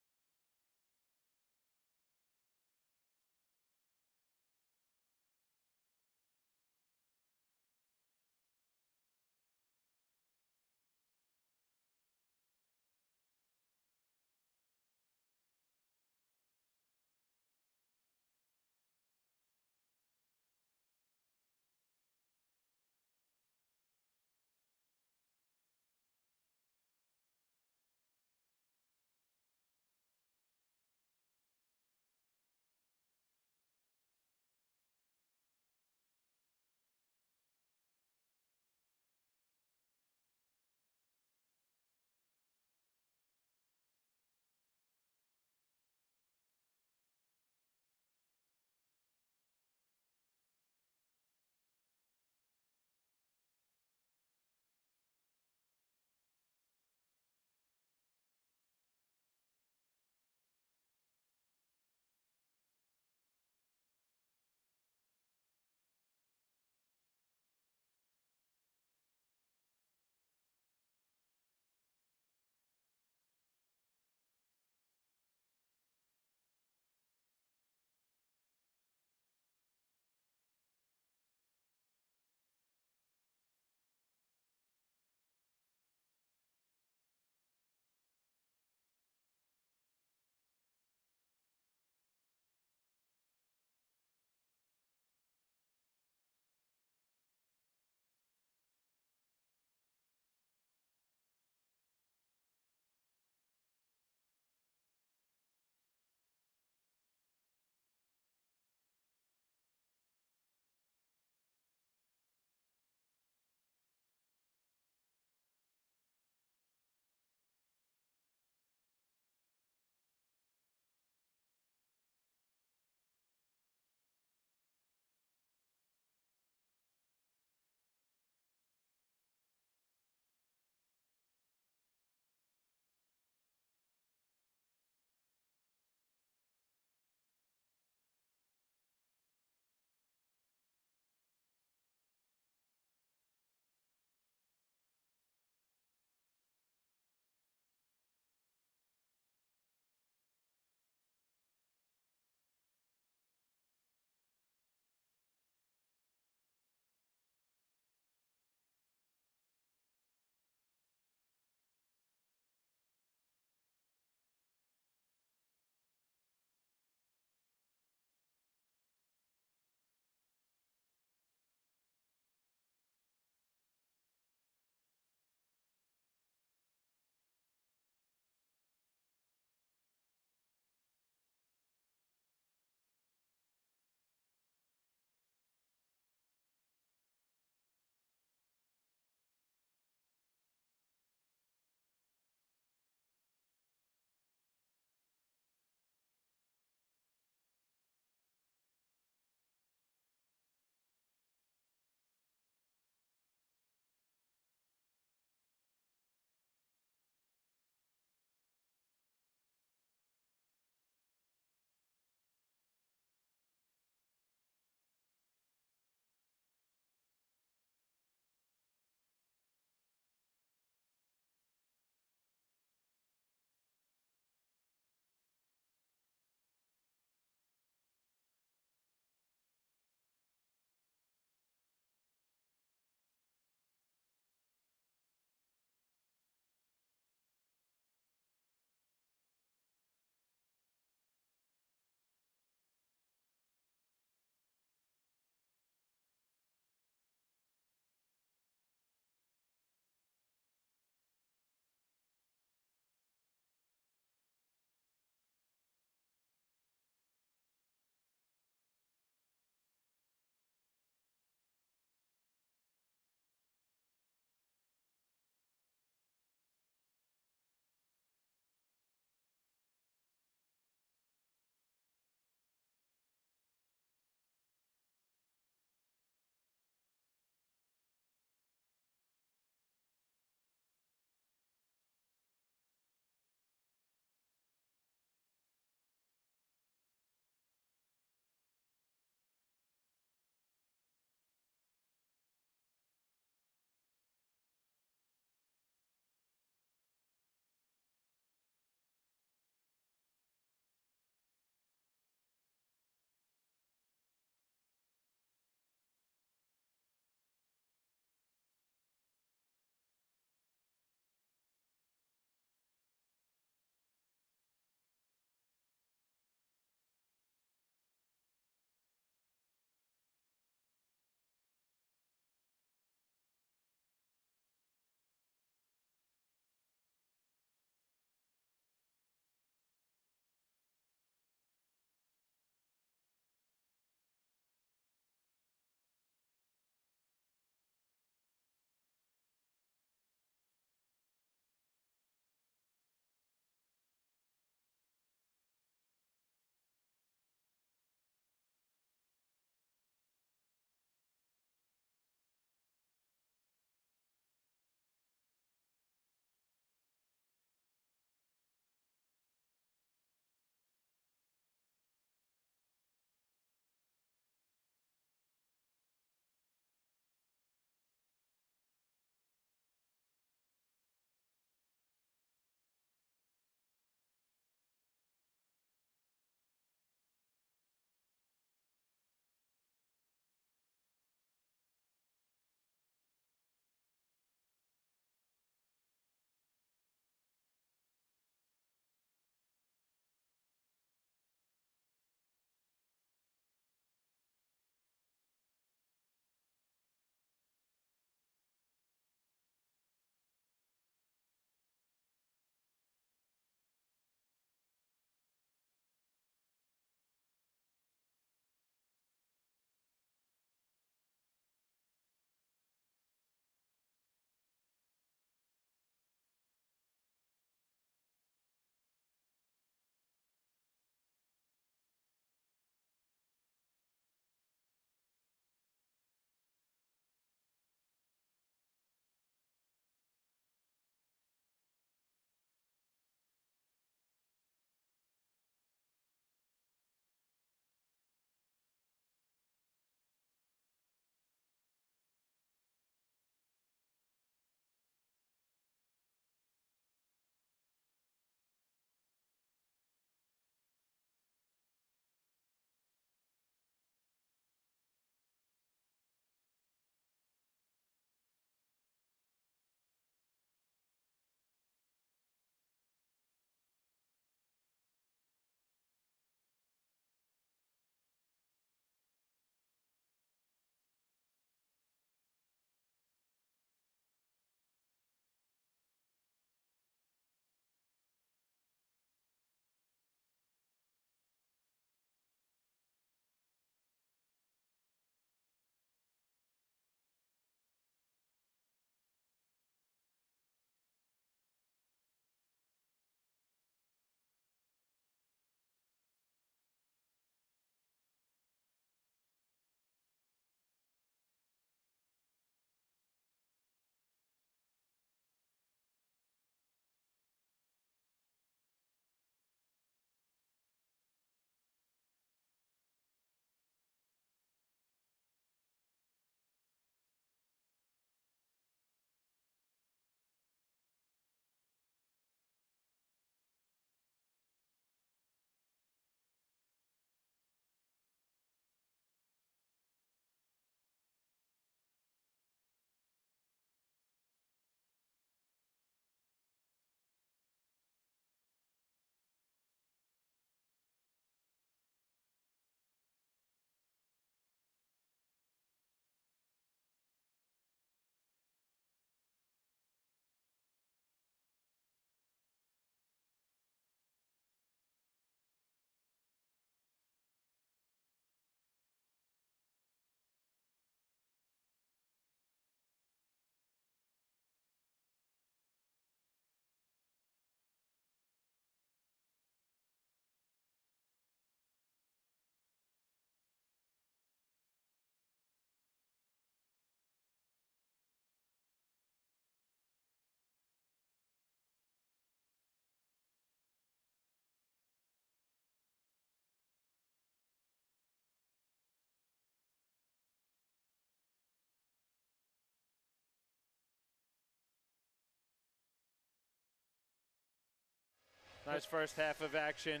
Nice first half of action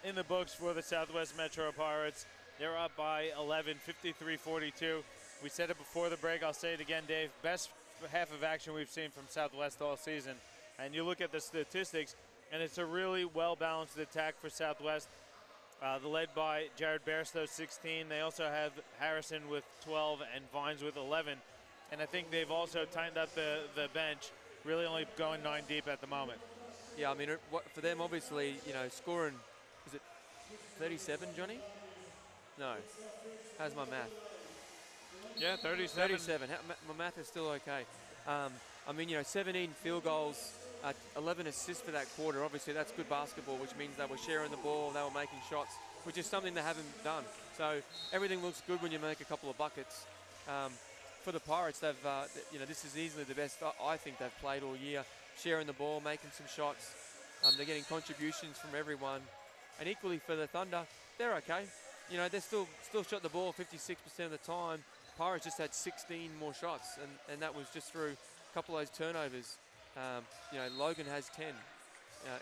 in the books for the Southwest Metro Pirates. They're up by 11, 53-42. We said it before the break. I'll say it again, Dave. Best half of action we've seen from Southwest all season. And you look at the statistics, and it's a really well-balanced attack for Southwest. They're led by Jared Bairstow, 16. They also have Harrison with 12 and Vines with 11. And I think they've also tightened up the bench, really only going 9 deep at the moment. Yeah, I mean, for them, obviously, you know, scoring, is it 37, Johnny? No. How's my math? Yeah, 37. 37. My math is still okay. I mean, you know, 17 field goals, 11 assists for that quarter. Obviously, that's good basketball, which means they were sharing the ball, they were making shots, which is something they haven't done. So everything looks good when you make a couple of buckets. For the Pirates, they've, you know, this is easily the best I think they've played all year. Sharing the ball, making some shots. They're getting contributions from everyone. And equally for the Thunder, they're okay. You know, they still shot the ball 56% of the time. Pirates just had 16 more shots, and that was just through a couple of those turnovers. You know, Logan has 10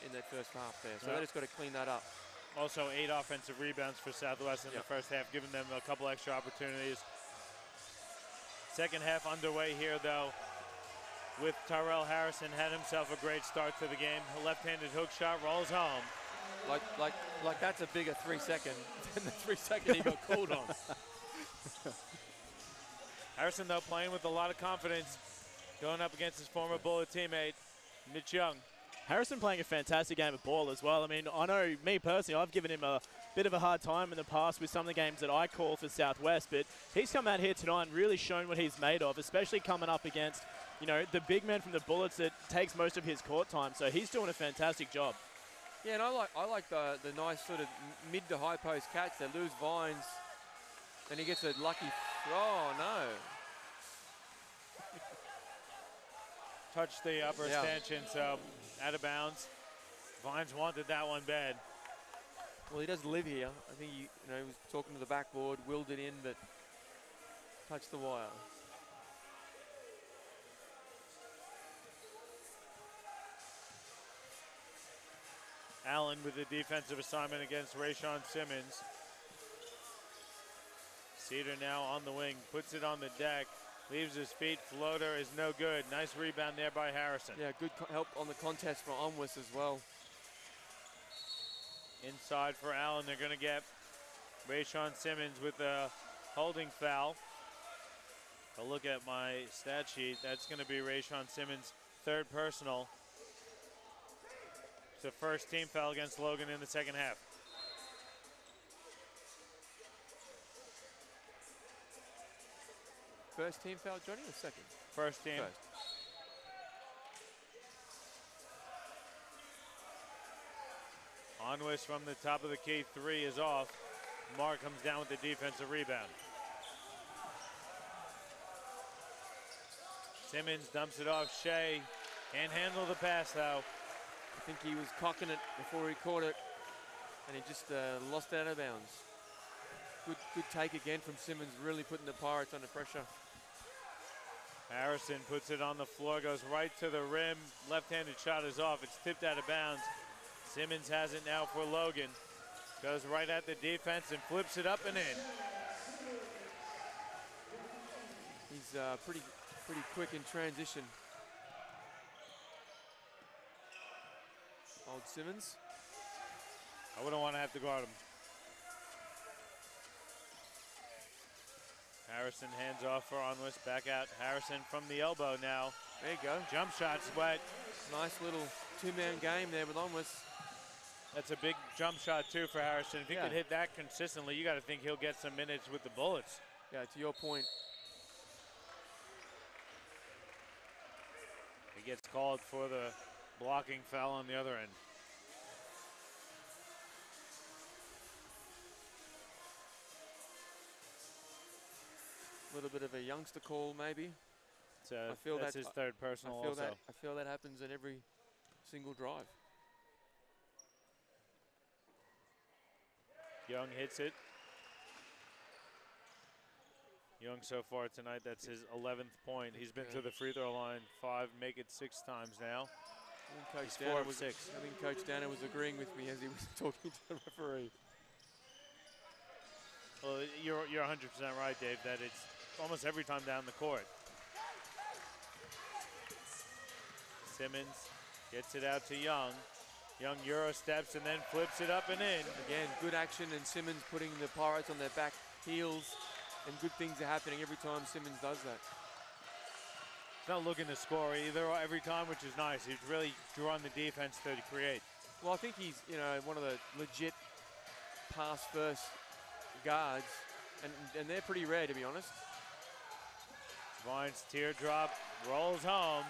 in that first half there, so they just got to clean that up. Also 8 offensive rebounds for Southwest in the first half, giving them a couple extra opportunities. Second half underway here, though, with Tyrell Harrison had himself a great start to the game. A left-handed hook shot rolls home. Like that's a bigger 3-second than the 3-second he got called on. Harrison, though, playing with a lot of confidence, going up against his former Bullet teammate, Mitch Young. Harrison playing a fantastic game of ball as well. I mean, I know me personally, I've given him a bit of a hard time in the past with some of the games that I call for Southwest, but he's come out here tonight and really shown what he's made of, especially coming up against, you know, the big man from the Bullets that takes most of his court time. So he's doing a fantastic job. Yeah, and I like the nice sort of mid to high post catch. They lose Vines, and he gets a lucky. Oh no! Touched the upper stanchion, so out of bounds. Vines wanted that one bad. Well, he does live here. I think he was talking to the backboard, willed it in, but touched the wire. Allen with the defensive assignment against Rayshawn Simmons. Cedar now on the wing, puts it on the deck, leaves his feet, floater is no good. Nice rebound there by Harrison. Yeah, good help on the contest from Onwis as well. Inside for Allen, they're gonna get Rayshawn Simmons with a holding foul. I'll look at my stat sheet. That's gonna be Rayshawn Simmons' third personal. It's the first team foul against Logan in the second half. First team foul, Johnny, or second? First team. First. Onwis from the top of the key, 3 is off. Mark comes down with the defensive rebound. Simmons dumps it off. Shea can't handle the pass, though. I think he was cocking it before he caught it, and he just lost out of bounds. Good take again from Simmons, really putting the Pirates under pressure. Harrison puts it on the floor, goes right to the rim. Left-handed shot is off. It's tipped out of bounds. Simmons has it now for Logan. Goes right at the defense and flips it up and in. He's pretty quick in transition. Old Simmons. I wouldn't want to have to guard him. Harrison hands off for Onwis. Back out. Harrison from the elbow now. There you go. Jump shot's wet. Nice little two-man game there with Onwis. That's a big jump shot, too, for Harrison. If he could hit that consistently, you got to think he'll get some minutes with the Bullets. Yeah, to your point. He gets called for the blocking foul on the other end. A little bit of a youngster call, maybe. I feel that's his third personal also. I feel that happens in every single drive. Young hits it. Young so far tonight, that's his 11th point. He's been to the free throw line 5, make it 6 times now. Coach He's 4 of 6. I think Coach Danner was agreeing with me as he was talking to the referee. Well, you're 100% right, Dave, that it's almost every time down the court. Simmons gets it out to Young. Young Euro steps and then flips it up and in. Again, good action, and Simmons putting the Pirates on their back heels, and good things are happening every time Simmons does that. He's not looking to score either every time, which is nice. He's really drawn the defense to create. Well, I think he's, you know, one of the legit pass-first guards, and they're pretty rare, to be honest. Vines teardrop, rolls home.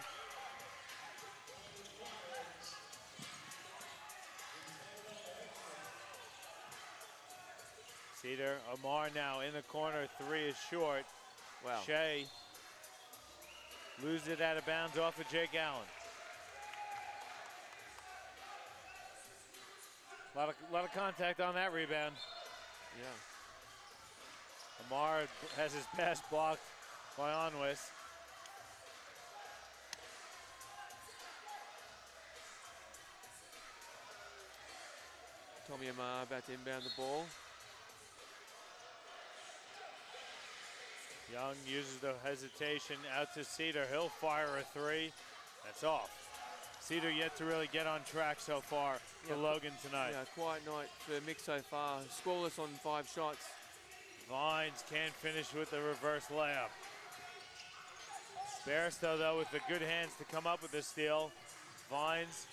Cedar, Amar now in the corner, 3 is short. Wow. Shea loses it out of bounds off of Jake Allen. A lot of contact on that rebound. Yeah. Amar has his pass blocked by Onwis. Tommy Amar about to inbound the ball. Young uses the hesitation out to Cedar. He'll fire a 3. That's off. Cedar yet to really get on track so far for Logan tonight. Yeah, quiet night for Mick so far. Scoreless on 5 shots. Vines can't finish with the reverse layup. Bairstow, though, with the good hands to come up with the steal. Vines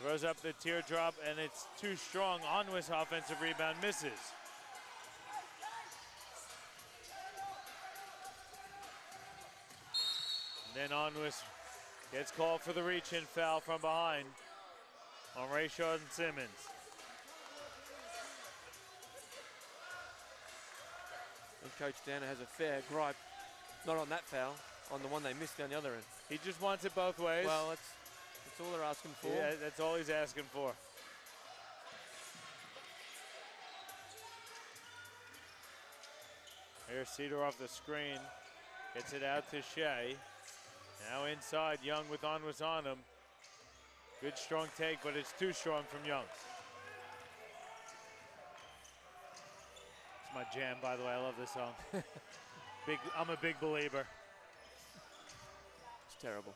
throws up the teardrop, and it's too strong. Onwis offensive rebound misses. And then Onwis gets called for the reach-in foul from behind on Rayshard Simmons. And Coach Danner has a fair gripe, not on that foul, on the one they missed down the other end. He just wants it both ways. Well, that's all they're asking for. Yeah, that's all he's asking for. Here's Cedar off the screen. Gets it out to Shea. Now inside, Young with Onwis on him. Good strong take, but it's too strong from Young. It's my jam, by the way. I love this song. I'm a big believer. It's terrible.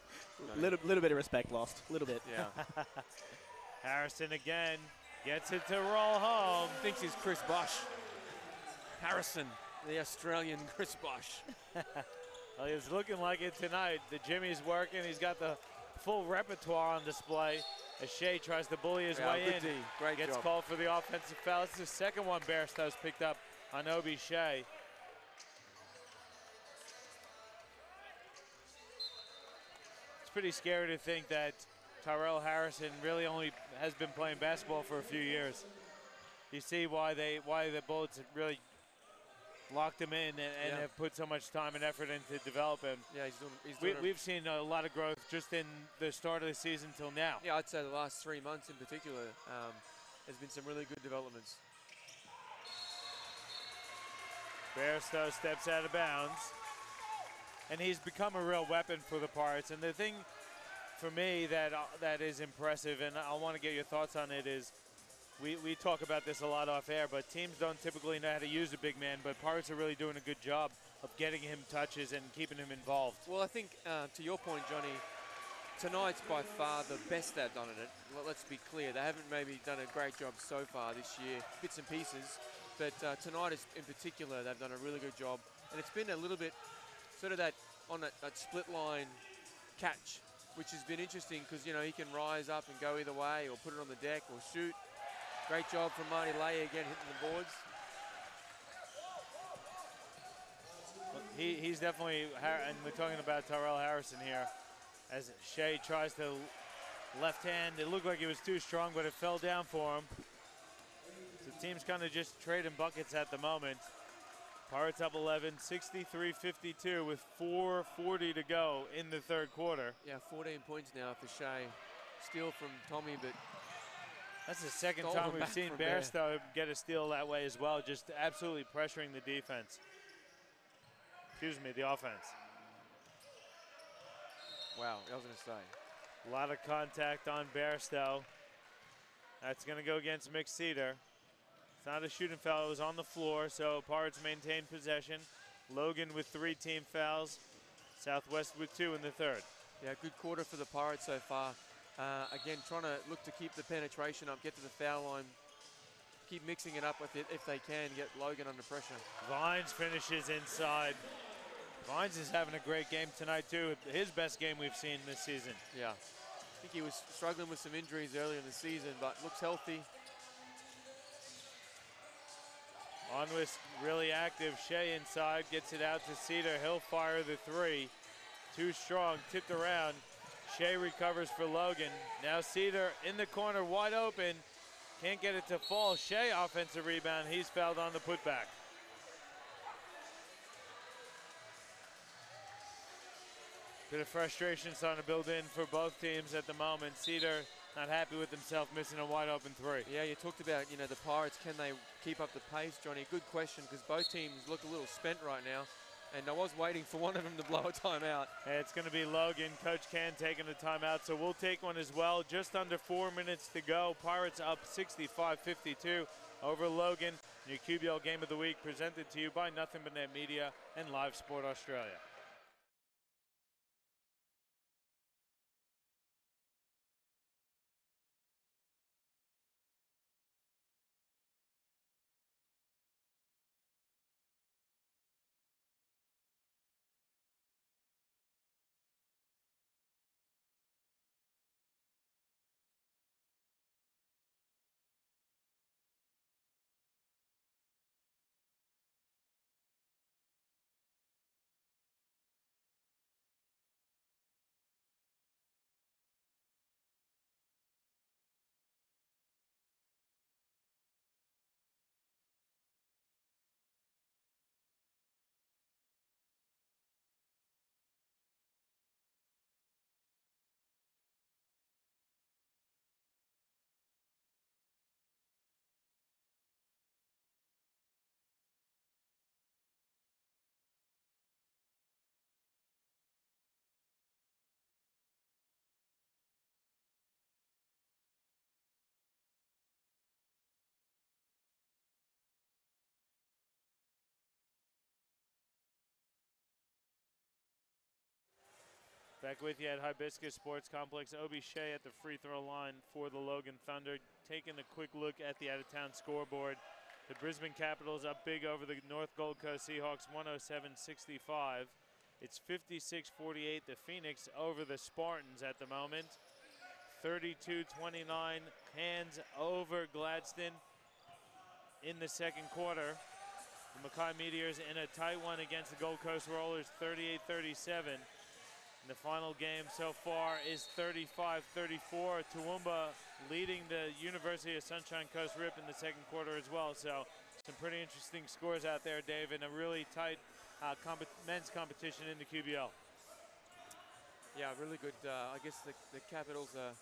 Little bit of respect lost. A little bit. Yeah. Harrison again gets it to roll home. Thinks he's Chris Bosh. Harrison, the Australian Chris Bosh. Well, he's looking like it tonight. The Jimmy's working. He's got the full repertoire on display as Shea tries to bully his way in. Great Gets job. called for the offensive foul. It's the second one Bairstow's picked up on Obi Shea. It's pretty scary to think that Tyrell Harrison really only has been playing basketball for a few years. You see why the Bullets really locked him in and have put so much time and effort into develop him. Yeah, he's doing We've seen a lot of growth just in the start of the season till now. Yeah, I'd say the last 3 months in particular, there's been some really good developments. Bairstow steps out of bounds, and he's become a real weapon for the Pirates. And the thing for me that is impressive, and I want to get your thoughts on it, is we talk about this a lot off air, but teams don't typically know how to use a big man, but Pirates are really doing a good job of getting him touches and keeping him involved. Well, I think, to your point, Johnny, tonight's by far the best they've done at it. Let's be clear. They haven't maybe done a great job so far this year, bits and pieces, but tonight in particular, they've done a really good job. And it's been a little bit sort of that split line catch, which has been interesting because, you know, he can rise up and go either way or put it on the deck or shoot. Great job from Marty Lay again, hitting the boards. He's definitely, and we're talking about Tyrell Harrison here, as Shea tries to left hand. It looked like it was too strong, but it fell down for him. So the team's kind of just trading buckets at the moment. Pirates up 11, 63-52 with 4:40 to go in the third quarter. Yeah, 14 points now for Shea. Steal from Tommy, but that's the second time we've seen Bairstow get a steal that way as well, just absolutely pressuring the defense. Excuse me, the offense. Wow, I was going to say. A lot of contact on Bairstow. That's going to go against McCedar. It's not a shooting foul. It was on the floor, so Pirates maintain possession. Logan with 3 team fouls. Southwest with 2 in the third. Yeah, good quarter for the Pirates so far. Again, trying to look to keep the penetration up, get to the foul line, keep mixing it up if they can, get Logan under pressure. Vines finishes inside. Vines is having a great game tonight, too. His best game we've seen this season. Yeah. I think he was struggling with some injuries earlier in the season, but looks healthy. Onwist really active. Shea inside, gets it out to Cedar. He'll fire the 3. Too strong, tipped around. Shea recovers for Logan. Now Cedar in the corner, wide open. Can't get it to fall. Shea offensive rebound. He's fouled on the putback. Bit of frustration starting to build in for both teams at the moment. Cedar not happy with himself, missing a wide open 3. Yeah, you talked about, you know, the Pirates, can they keep up the pace, Johnny? Good question, because both teams look a little spent right now. And I was waiting for one of them to blow a timeout. Hey, it's going to be Logan. Coach Can taking a timeout, so we'll take one as well. Just under 4 minutes to go. Pirates up 65-52 over Logan. Your QBL Game of the Week presented to you by Nothing But Net Media and Live Sport Australia. Back with you at Hibiscus Sports Complex. Obi Shea at the free throw line for the Logan Thunder. Taking a quick look at the out-of-town scoreboard. The Brisbane Capitals up big over the North Gold Coast Seahawks, 107-65. It's 56-48, the Phoenix over the Spartans at the moment. 32-29, hands over Gladstone in the second quarter. The Mackay Meteors in a tight one against the Gold Coast Rollers, 38-37. And the final game so far is 35-34. Toowoomba leading the University of Sunshine Coast Rip in the second quarter as well. So some pretty interesting scores out there, Dave, and a really tight men's competition in the QBL. Yeah, really good. I guess the Capitals are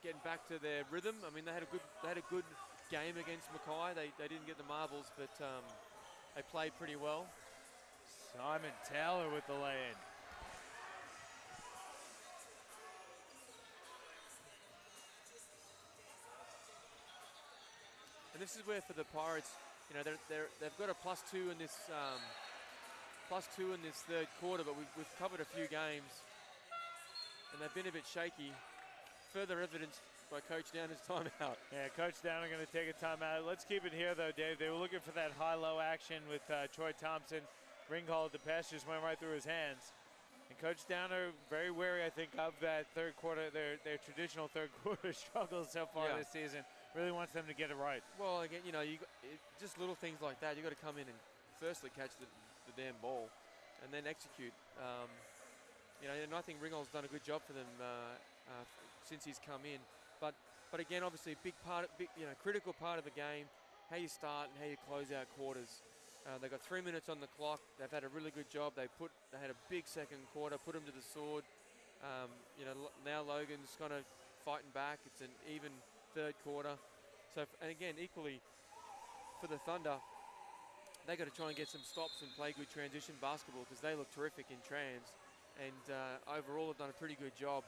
getting back to their rhythm. I mean, they had a good game against Mackay. They didn't get the marbles, but they played pretty well. Simon Taylor with the lay-in. And this is where for the Pirates, you know, they've got a +2 in this third quarter, but we've covered a few games, and they've been a bit shaky. Further evidence by Coach Downer's timeout. Yeah, Coach Downer going to take a timeout. Let's keep it here, though, Dave. They were looking for that high-low action with Troy Thompson. Ringhold, the pass just went right through his hands. And Coach Downer, very wary, I think, of that third quarter, their traditional third quarter struggles so far this season. Really wants them to get it right. Well, again, you know, just little things like that. You got to come in and firstly catch the damn ball, and then execute. You know, and I think Ringhold's done a good job for them since he's come in. But again, obviously, a big part, critical part of the game, how you start and how you close out quarters. They've got 3 minutes on the clock. They've had a really good job. They had a big second quarter, put them to the sword. You know, now Logan's kind of fighting back. It's an even third quarter. So, and again, equally for the Thunder, they got to try and get some stops and play good transition basketball because they look terrific in trans. And overall, have done a pretty good job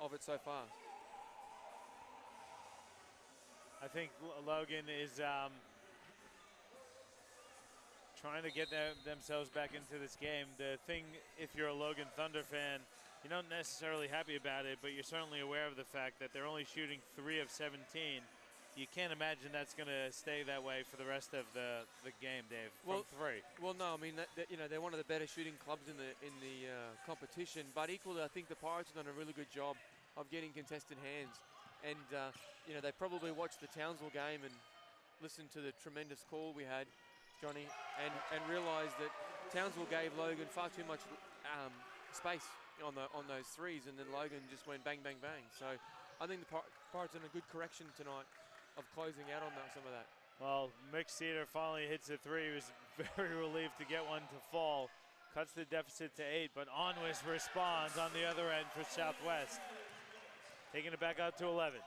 of it so far. I think Logan is trying to get themselves back into this game. The thing, if you're a Logan Thunder fan, you're not necessarily happy about it, but you're certainly aware of the fact that they're only shooting 3 of 17. You can't imagine that's going to stay that way for the rest of the game, Dave. From 3. Well, no, I mean you know, they're one of the better shooting clubs in the competition, but equally I think the Pirates have done a really good job of getting contested hands, and you know, they probably watched the Townsville game and listened to the tremendous call we had, Johnny, and realised that Townsville gave Logan far too much space on those threes, and then Logan just went bang, bang, bang. So I think the Pirates done a good correction tonight of closing out on some of that. Well, Mick Cedar finally hits a 3. He was very relieved to get one to fall. Cuts the deficit to 8, but Onwis responds on the other end for Southwest. Taking it back out to 11.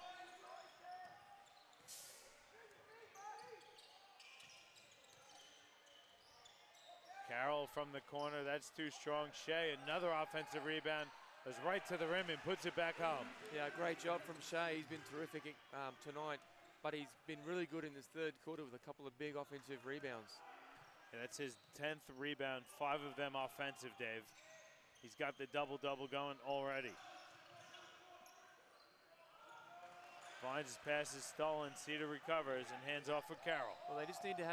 Carroll from the corner, that's too strong. Shea, another offensive rebound, goes right to the rim and puts it back home. Yeah, great job from Shea. He's been terrific tonight, but he's been really good in this third quarter with a couple of big offensive rebounds. And that's his 10th rebound, 5 of them offensive, Dave. He's got the double-double going already. Vines' pass is stolen. Cedar recovers and hands off for Carroll. Well, they just need to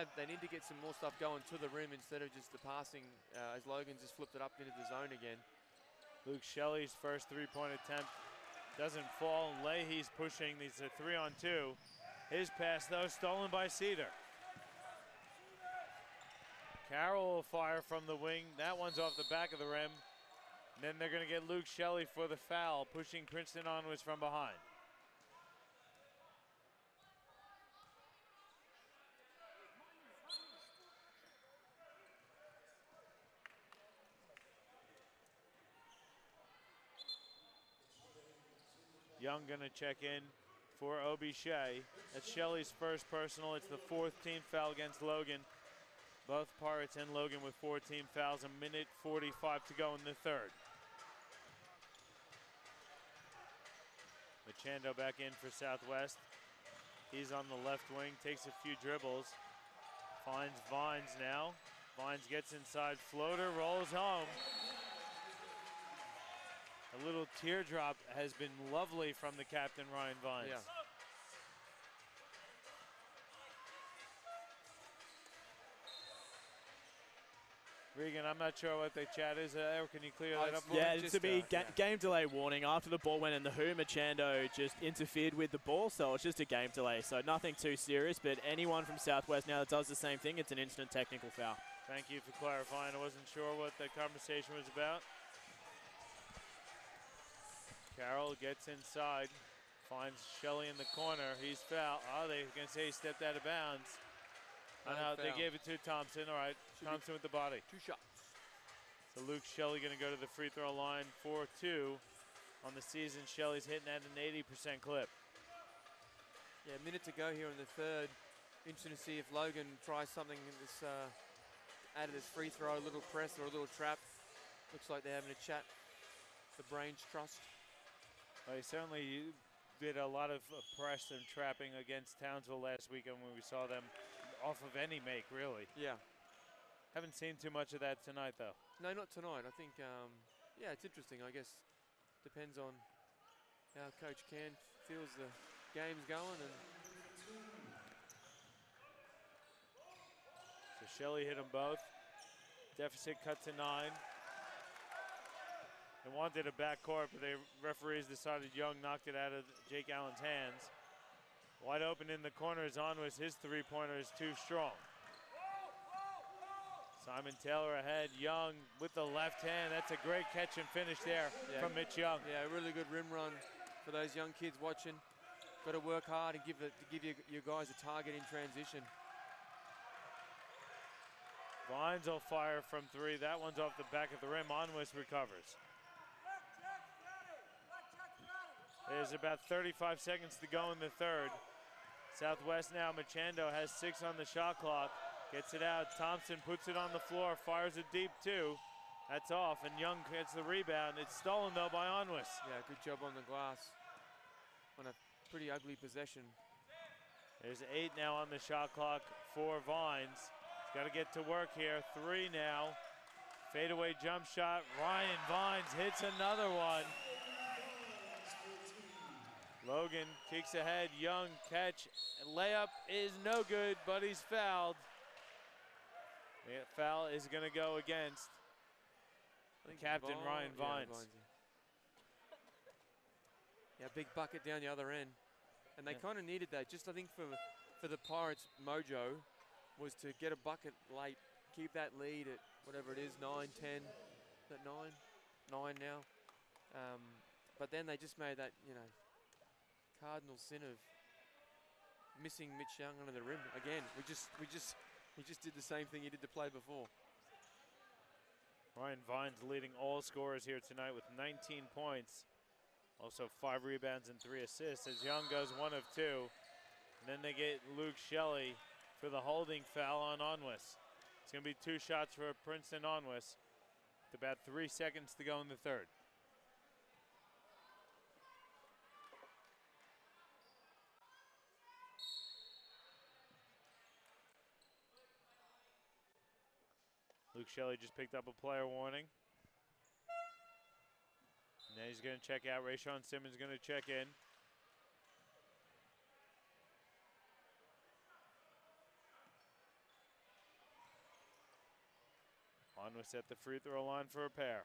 get some more stuff going to the rim instead of just the passing as Logan just flipped it up into the zone again. Luke Shelley's first three-point attempt doesn't fall. Leahy's pushing. These are 3-on-2. His pass, though, stolen by Cedar. Carroll will fire from the wing. That one's off the back of the rim. And then they're going to get Luke Shelley for the foul, pushing Princeton onwards from behind. Young gonna check in for Obi Shea. That's Shelley's first personal. It's the 4th team foul against Logan. Both Pirates and Logan with 4 team fouls. 1:45 to go in the third. Machando back in for Southwest. He's on the left wing, takes a few dribbles. Finds Vines now. Vines gets inside, floater, rolls home. A little teardrop has been lovely from the captain, Ryan Vines. Yeah. Regan, I'm not sure what the chat is there. Can you clear that up? Yeah, it's to be game delay warning. After the ball went in the hoop, Machando just interfered with the ball, so it's just a game delay. So nothing too serious, but anyone from Southwest now that does the same thing, it's an instant technical foul. Thank you for clarifying. I wasn't sure what the conversation was about. Carroll gets inside, finds Shelley in the corner. He's fouled. Oh, they're going to say he stepped out of bounds. I know, they gave it to Thompson. All right, Thompson with the body. 2 shots. So Luke Shelley going to go to the free throw line for 2. On the season, Shelley's hitting at an 80% clip. Yeah, a minute to go here in the third. Interesting to see if Logan tries something in this, out of this free throw, a little press or a little trap. Looks like they're having a chat. The Brains Trust. Well, he certainly did a lot of press and trapping against Townsville last weekend when we saw them off of any make, really. Yeah. Haven't seen too much of that tonight, though. No, not tonight. I think, yeah, it's interesting. I guess depends on how Coach Can feels the game's going. And so Shelley hit them both. Deficit cut to 9. They wanted a backcourt, but the referees decided Young knocked it out of Jake Allen's hands. Wide open in the corner is Onwis. His three-pointer is too strong. Simon Taylor ahead. Young with the left hand. That's a great catch and finish there from Mitch Young. Yeah, a really good rim run for those young kids watching. Got to work hard and give your guys a target in transition. Vines will fire from 3. That one's off the back of the rim. Onwis recovers. There's about 35 seconds to go in the third. Southwest now, Machando has 6 on the shot clock. Gets it out, Thompson puts it on the floor, fires it deep too. That's off, and Young gets the rebound. It's stolen, though, by Onwis. Yeah, good job on the glass on a pretty ugly possession. There's 8 now on the shot clock for Vines. He's got to get to work here. 3 now. Fadeaway jump shot. Ryan Vines hits another one. Logan kicks ahead. Young catch. Layup is no good, but he's fouled. The foul is going to go against Captain Ryan Vines. Yeah, big bucket down the other end. And they kind of needed that. Just I think for the Pirates' mojo was to get a bucket late, keep that lead at whatever it is, 9, 10. Is that 9? 9 now. But then they just made that, cardinal sin of missing Mitch Young under the rim. Again, we just did the same thing he did the play before. Ryan Vines leading all scorers here tonight with 19 points. Also 5 rebounds and 3 assists as Young goes 1 of 2. And then they get Luke Shelley for the holding foul on Onwis. It's going to be 2 shots for Princeton Onwis with about 3 seconds to go in the third. Luke Shelley just picked up a player warning. Now he's going to check out. Rayshawn Simmons going to check in. Onwis at the free throw line for a pair.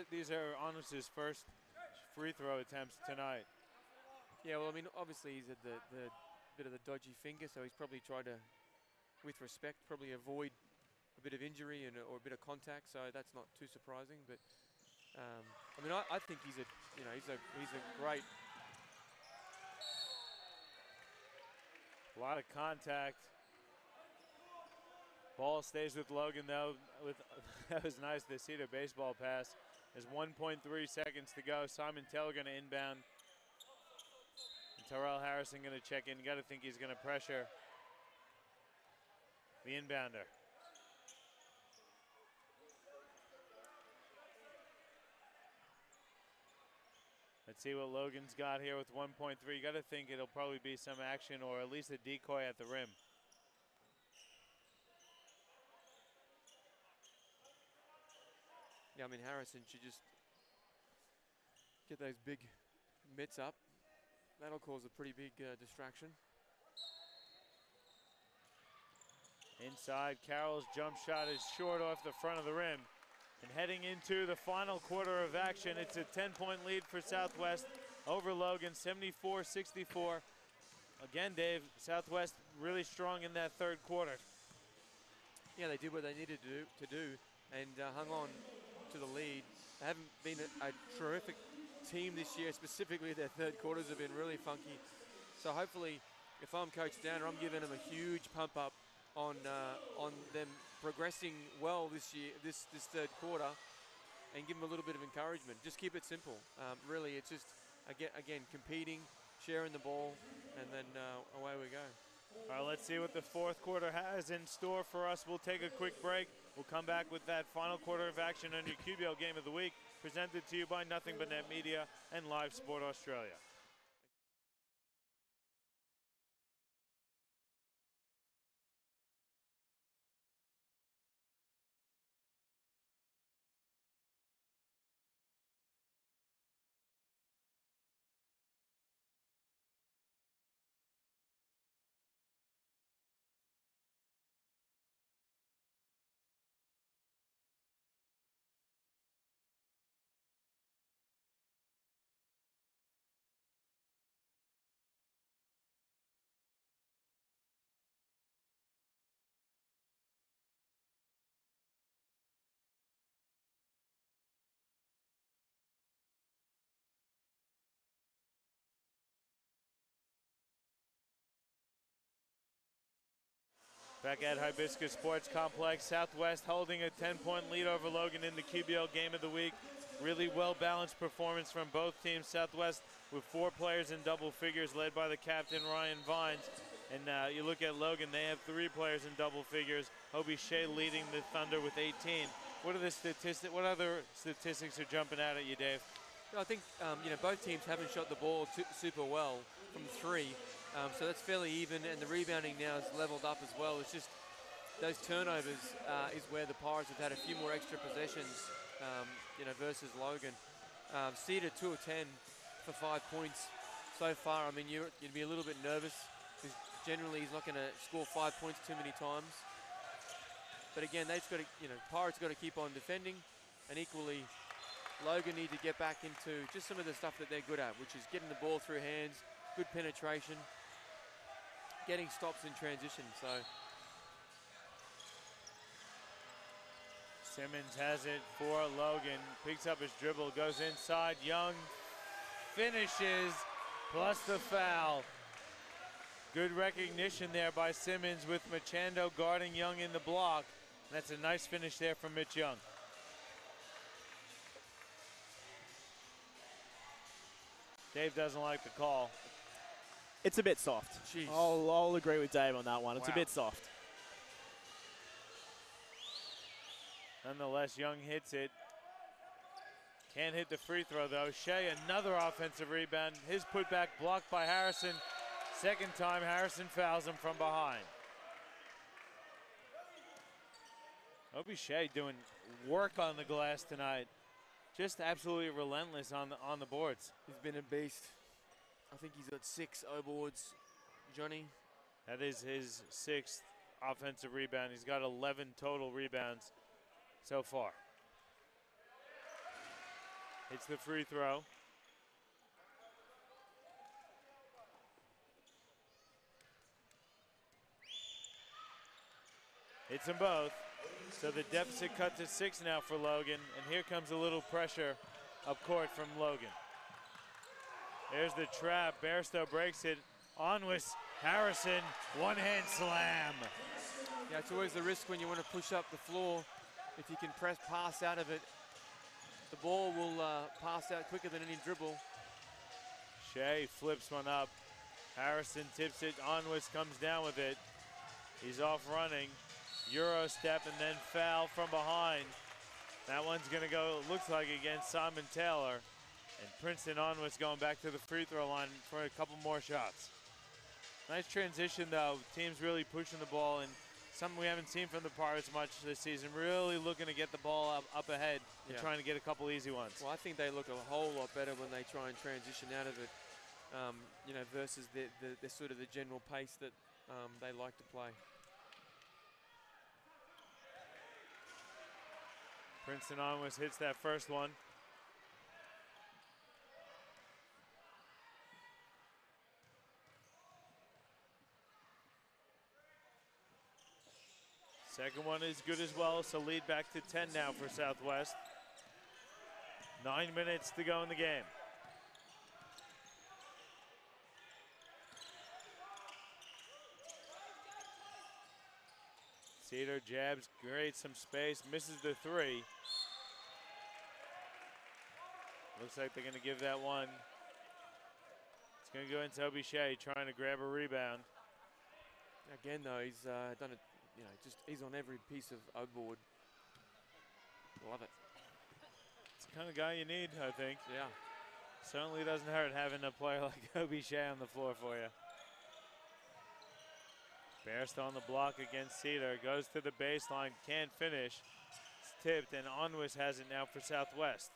These are Onwis's first free throw attempts tonight. Yeah, well, I mean, obviously he's at the bit of the dodgy finger, so he's probably tried to, with respect, probably avoid a bit of injury or a bit of contact. So that's not too surprising. But I mean, I think he's a great. A lot of contact. Ball stays with Logan though. That was nice to see the baseball pass. There's 1.3 seconds to go. Simon Taylor going to inbound. And Terrell Harrison going to check in. You got to think he's going to pressure the inbounder. Let's see what Logan's got here with 1.3. You got to think it'll probably be some action or at least a decoy at the rim. Yeah, I mean, Harrison should just get those big mitts up. That'll cause a pretty big distraction. Inside, Carroll's jump shot is short off the front of the rim. And heading into the final quarter of action, it's a 10-point lead for Southwest over Logan, 74-64. Again, Dave, Southwest really strong in that third quarter. Yeah, they did what they needed to do and hung on to the lead. They haven't been a terrific team this year, specifically their third quarters have been really funky. So hopefully, if I'm Coach Downer, I'm giving them a huge pump up on them progressing well this year, this third quarter, and give them a little bit of encouragement. Just keep it simple. Really, it's just again competing, sharing the ball, and then away we go. All right, let's see what the fourth quarter has in store for us. We'll take a quick break. We'll come back with that final quarter of action on your QBL Game of the Week, presented to you by Nothing But Net Media and Live Sport Australia. Back at Hibiscus Sports Complex, Southwest holding a 10-point lead over Logan in the QBL Game of the Week. Really well-balanced performance from both teams. Southwest with 4 players in double figures led by the captain, Ryan Vines. And you look at Logan, they have 3 players in double figures. Hobie Shea leading the Thunder with 18. What are the statistics? What other statistics are jumping out at you, Dave? I think both teams haven't shot the ball super well from 3, so that's fairly even, and the rebounding now is leveled up as well. It's just those turnovers is where the Pirates have had a few more extra possessions, versus Logan. Cedar 2 of 10 for 5 points so far. I mean, you'd be a little bit nervous because generally he's not going to score 5 points too many times. But again, they've got to, Pirates got to keep on defending, and equally, Logan need to get back into just some of the stuff that they're good at, which is getting the ball through hands, good penetration, getting stops in transition. So Simmons has it for Logan, picks up his dribble, goes inside. Young finishes, plus the foul. Good recognition there by Simmons with Machando guarding Young in the block. That's a nice finish there from Mitch Young. Dave doesn't like the call. It's a bit soft. Jeez. I'll agree with Dave on that one. It's a Wow. bit soft. Nonetheless, Young hits it. Can't hit the free throw, though. Shea, another offensive rebound. His putback blocked by Harrison. Second time, Harrison fouls him from behind. Hobie Shea doing work on the glass tonight. Just absolutely relentless on the boards. He's been a beast. I think he's got 6 O-boards, Johnny. That is his 6th offensive rebound. He's got 11 total rebounds so far. Hits the free throw. Hits them both. So the deficit cut to 6 now for Logan. And here comes a little pressure up court from Logan. There's the trap. Bairstow breaks it. Onwis, Harrison, one-hand slam. Yeah, it's always the risk when you want to push up the floor. If you can pass out of it, the ball will pass out quicker than any dribble. Shea flips one up. Harrison tips it. Onwis comes down with it. He's off running. Euro step and then foul from behind. That one's going to go, it looks like, against Simon Taylor. And Princeton Onwis going back to the free throw line for a couple more shots. Nice transition, though. Team's really pushing the ball, and something we haven't seen from the Pirates much this season. Really looking to get the ball up ahead and trying to get a couple easy ones. Well, I think they look a whole lot better when they try and transition out of it, versus the sort of the general pace that they like to play. Princeton Onwis hits that first one. Second one is good as well, so lead back to 10 now for Southwest. 9 minutes to go in the game. Cedar jabs, creates some space, misses the 3. Looks like they're going to give that one. It's going to go into Hobie Shea trying to grab a rebound. Again, though, he's done it. He's on every piece of O-board. Love it. It's the kind of guy you need, I think. Yeah. Certainly doesn't hurt having a player like Hobie Shea on the floor for you. Bairstow on the block against Cedar. Goes to the baseline, can't finish. It's tipped, and Onwis has it now for Southwest.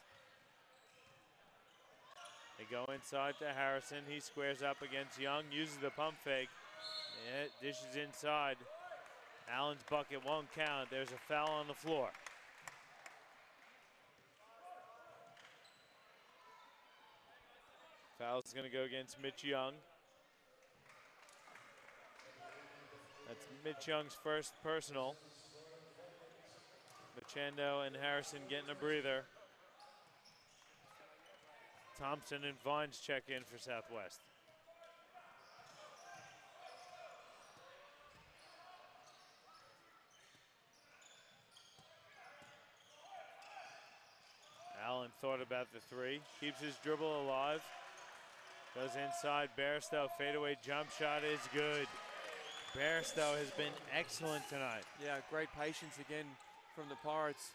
They go inside to Harrison. He squares up against Young, uses the pump fake. It dishes inside. Allen's bucket won't count. There's a foul on the floor. Foul's going to go against Mitch Young. That's Mitch Young's first personal. Machando and Harrison getting a breather. Thompson and Vines check in for Southwest. Allen thought about the 3, keeps his dribble alive. Goes inside, Bairstow, fadeaway jump shot is good. Bairstow has been excellent tonight. Yeah, great patience again from the Pirates,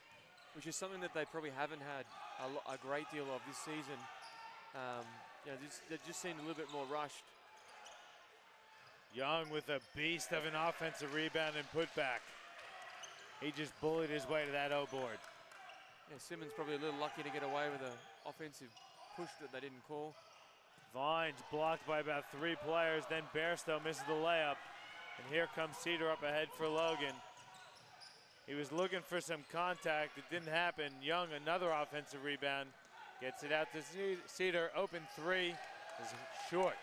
which is something that they probably haven't had a great deal of this season. They just seemed a little bit more rushed. Young with a beast of an offensive rebound and putback. He just bullied his way to that O board. Yeah, Simmons probably a little lucky to get away with an offensive push that they didn't call. Vines blocked by about 3 players, then Bairstow misses the layup. And here comes Cedar up ahead for Logan. He was looking for some contact, it didn't happen. Young, another offensive rebound, gets it out to Cedar, open 3 is short.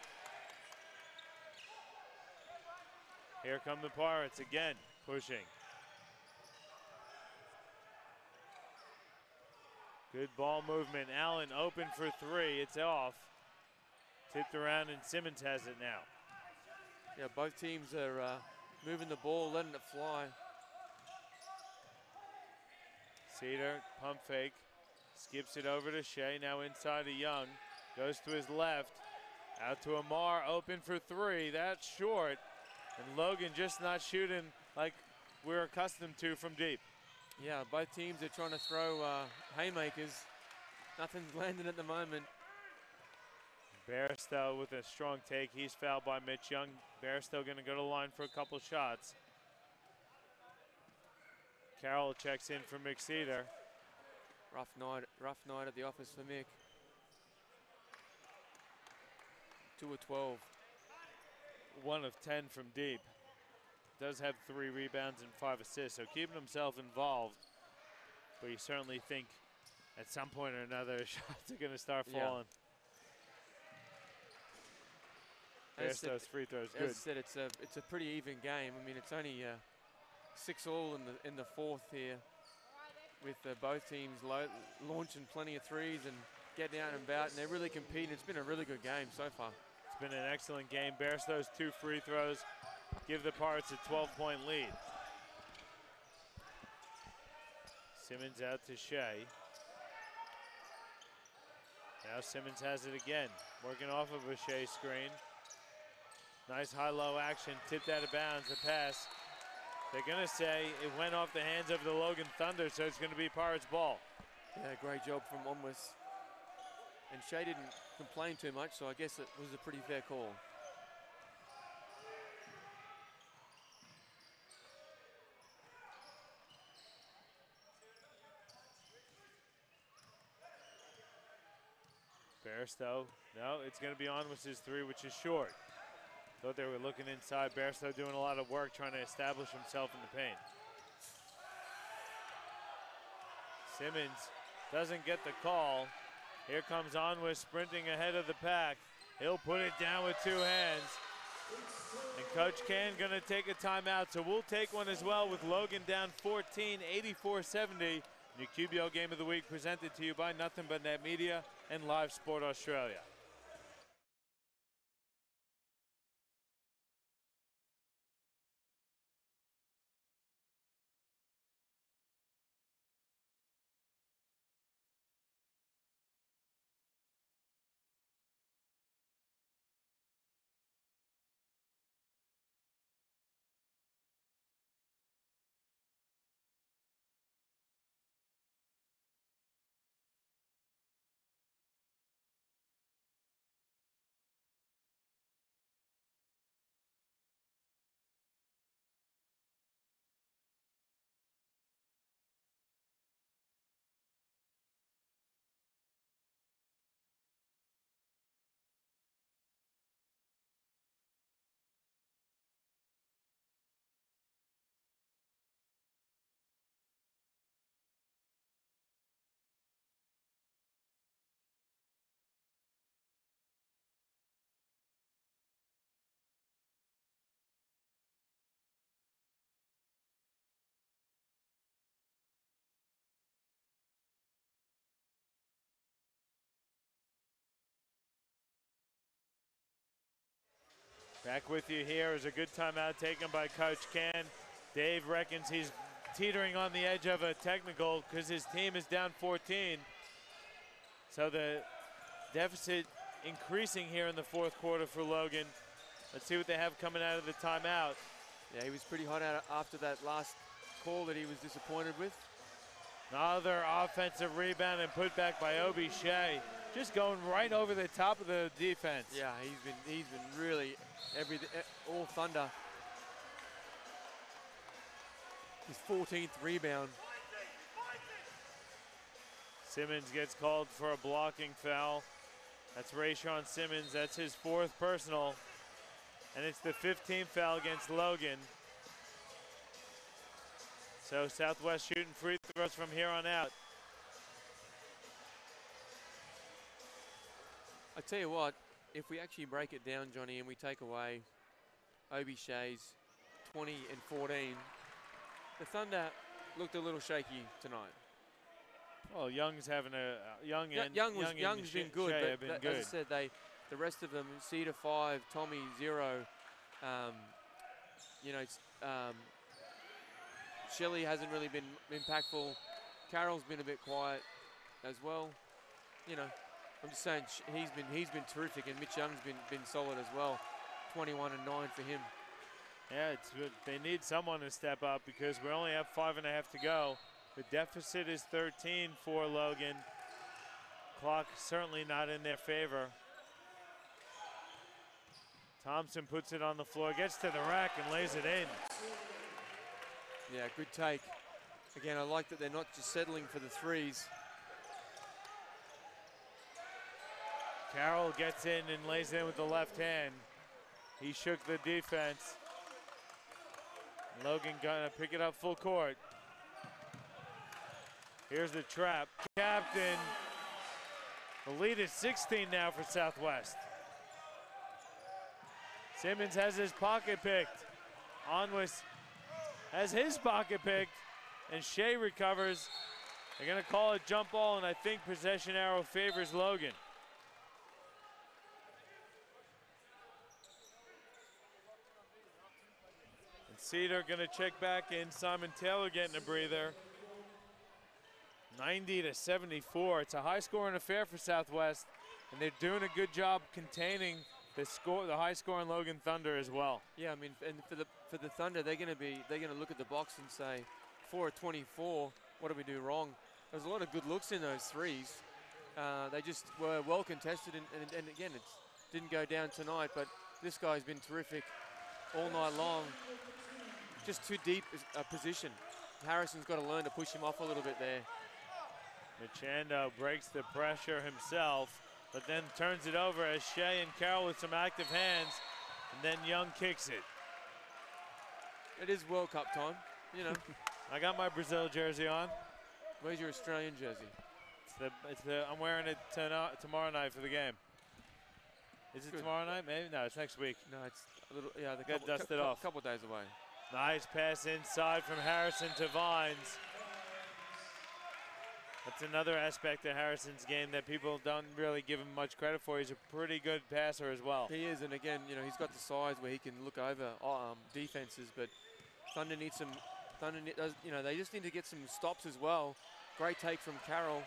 Here come the Pirates again, pushing. Good ball movement. Allen open for 3. It's off. Tipped around and Simmons has it now. Yeah, both teams are moving the ball, letting it fly. Cedar, pump fake. Skips it over to Shea. Now inside to Young. Goes to his left. Out to Amar. Open for 3. That's short. And Logan just not shooting like we're accustomed to from deep. Yeah, both teams are trying to throw haymakers. Nothing's landing at the moment. Bairstow with a strong take. He's fouled by Mitch Young. Bairstow going to go to the line for a couple shots. Carroll checks in for McCedar. Rough night at the office for Mick. 2 of 12. 1 of 10 from deep. Does have 3 rebounds and 5 assists, so keeping himself involved. But you certainly think at some point or another shots are going to start falling. Bairstow's free throw is good. As I said, it's a pretty even game. I mean, it's only 6-all in the fourth here, with both teams launching plenty of threes and getting out and about, and they're really competing. It's been a really good game so far. It's been an excellent game. Bairstow's 2 free throws give the Pirates a 12-point lead. Simmons out to Shea. Now Simmons has it again, working off of a Shea screen. Nice high-low action, tipped out of bounds, the pass. They're gonna say it went off the hands of the Logan Thunder, so it's gonna be Pirates ball. Yeah, great job from Onwis. And Shea didn't complain too much, so I guess it was a pretty fair call. Bairstow, no, it's gonna be Onwis' 3, which is short. Thought they were looking inside. Bairstow doing a lot of work trying to establish himself in the paint. Simmons doesn't get the call. Here comes Onwis sprinting ahead of the pack. He'll put it down with 2 hands. And Coach Can gonna take a timeout, so we'll take one as well with Logan down 14, 84-70. Your QBL Game of the Week presented to you by Nothing But Net Media and Live Sport Australia. Back with you here is a good timeout taken by Coach Can. Dave reckons he's teetering on the edge of a technical because his team is down 14. So the deficit increasing here in the fourth quarter for Logan. Let's see what they have coming out of the timeout. Yeah, he was pretty hot out after that last call that he was disappointed with. Another offensive rebound and put back by Obi Shea. Just going right over the top of the defense. Yeah, he's been really all Thunder. His 14th rebound. Simmons gets called for a blocking foul. That's Rayshawn Simmons. That's his 4th personal. And it's the 15th foul against Logan. So Southwest shooting free throws from here on out. I tell you what, if we actually break it down, Johnny, and we take away Obi Shea's 20 and 14, the Thunder looked a little shaky tonight. Well, Young's having a Young's been good, Shea but have been good. as I said, the rest of them, Cedar 5, Tommy 0. Shelley hasn't really been impactful. Carroll's been a bit quiet as well. You know, I'm just saying he's been terrific, and Mitch Young's been solid as well. 21 and 9 for him. Yeah, they need someone to step up because we only have 5.5 to go. The deficit is 13 for Logan. Clock certainly not in their favor. Thompson puts it on the floor, gets to the rack and lays it in. Yeah, good take. Again, I like that they're not just settling for the threes. Carroll gets in and lays in with the left hand. He shook the defense. Logan gonna pick it up full court. Here's the trap. Captain. The lead is 16 now for Southwest. Simmons has his pocket picked. Onwis has his pocket picked, and Shea recovers. They're gonna call it jump ball, and I think possession arrow favors Logan. And Cedar gonna check back in. Simon Taylor getting a breather. 90 to 74. It's a high-scoring affair for Southwest, and they're doing a good job containing the high-scoring Logan Thunder as well. Yeah, I mean, and for the Thunder, they're gonna look at the box and say, 4 of 24. What did we do wrong? There's a lot of good looks in those threes. They just were well contested, and again, it didn't go down tonight. But this guy's been terrific all night long. Just too deep a position. Harrison's got to learn to push him off a little bit there. Machando breaks the pressure himself, but then turns it over as Shea and Carroll with some active hands, and then Young kicks it. It is World Cup time, you know. I got my Brazil jersey on. Where's your Australian jersey? I'm wearing it tomorrow night for the game. Is it tomorrow night? Maybe no. It's next week. No, it's a little. Yeah, got dusted off. A couple days away. Nice pass inside from Harrison to Vines. That's another aspect of Harrison's game that people don't really give him much credit for. He's a pretty good passer as well. He is, and again, you know, he's got the size where he can look over defenses. But Thunder needs some. You know, they just need to get some stops as well. Great take from Carroll,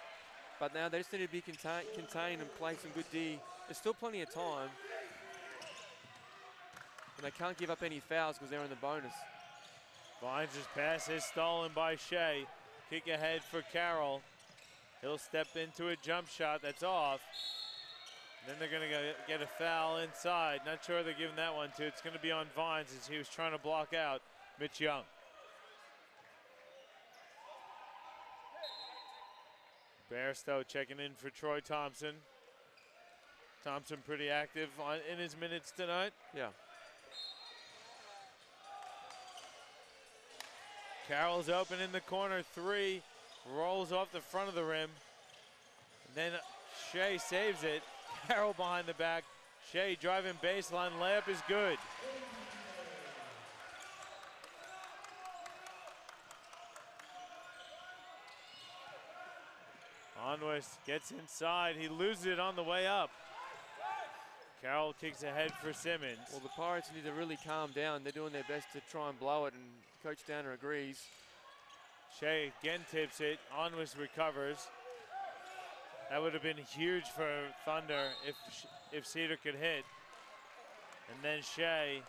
but now they just need to be contained and play some good D. There's still plenty of time, and they can't give up any fouls because they're in the bonus. Vines' pass is stolen by Shea. Kick ahead for Carroll. He'll step into a jump shot that's off. Then they're going to get a foul inside. Not sure they're giving that one to. It's going to be on Vines as he was trying to block out Mitch Young. Bairstow checking in for Troy Thompson. Thompson pretty active in his minutes tonight. Yeah. Carroll's open in the corner, 3, rolls off the front of the rim. And then Shea saves it. Carroll behind the back. Shea driving baseline, layup is good. Onwis gets inside, he loses it on the way up. Carroll kicks ahead for Simmons. Well, the Pirates need to really calm down. They're doing their best to try and blow it, and Coach Downer agrees. Shea again tips it, Onwis recovers. That would have been huge for Thunder if Cedar could hit. And then Shea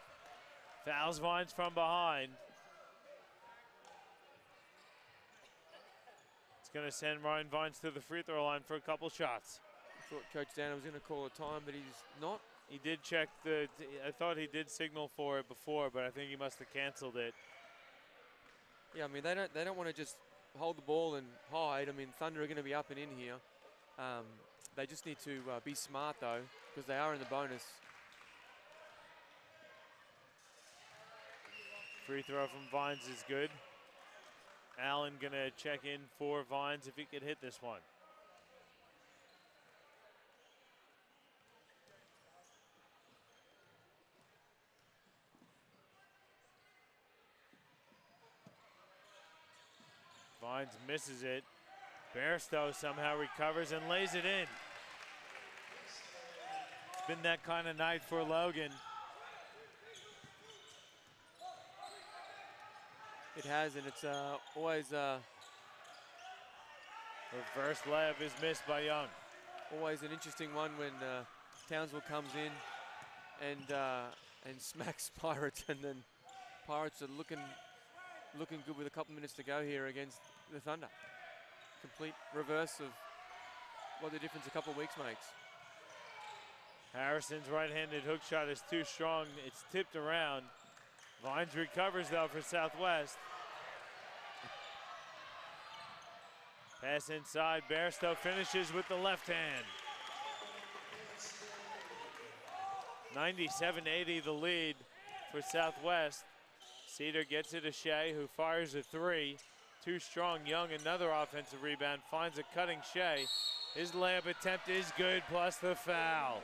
Fouls Vines from behind. It's going to send Ryan Vines to the free throw line for a couple shots. I thought Coach Dana was going to call a time, but he's not. He did check I thought he did signal for it before, but I think he must have canceled it. Yeah, I mean, they don't want to just hold the ball and hide. I mean, Thunder are going to be up and in here. They just need to be smart, though, because they are in the bonus. Free throw from Vines is good. Allen going to check in for Vines if he could hit this one. Vines misses it. Bairstow somehow recovers and lays it in. It's been that kind of night for Logan. It has, and it's always reverse layup is missed by Young. Always an interesting one when Townsville comes in and smacks Pirates, and then Pirates are looking good with a couple minutes to go here against the Thunder. Complete reverse of what the difference a couple of weeks makes. Harrison's right-handed hook shot is too strong. It's tipped around. Vines recovers though for Southwest. Pass inside, Bairstow finishes with the left hand. 97-80 the lead for Southwest. Cedar gets it to Shea, who fires a three. Too strong, Young, another offensive rebound, finds a cutting Shea. His layup attempt is good, plus the foul.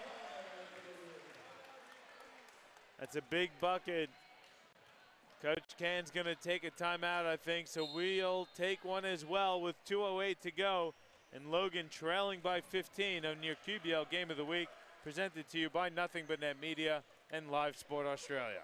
That's a big bucket. Coach Can's gonna take a timeout, I think, so we'll take one as well with 2:08 to go. And Logan trailing by 15 on your QBL Game of the Week, presented to you by Nothing But Net Media and Live Sport Australia.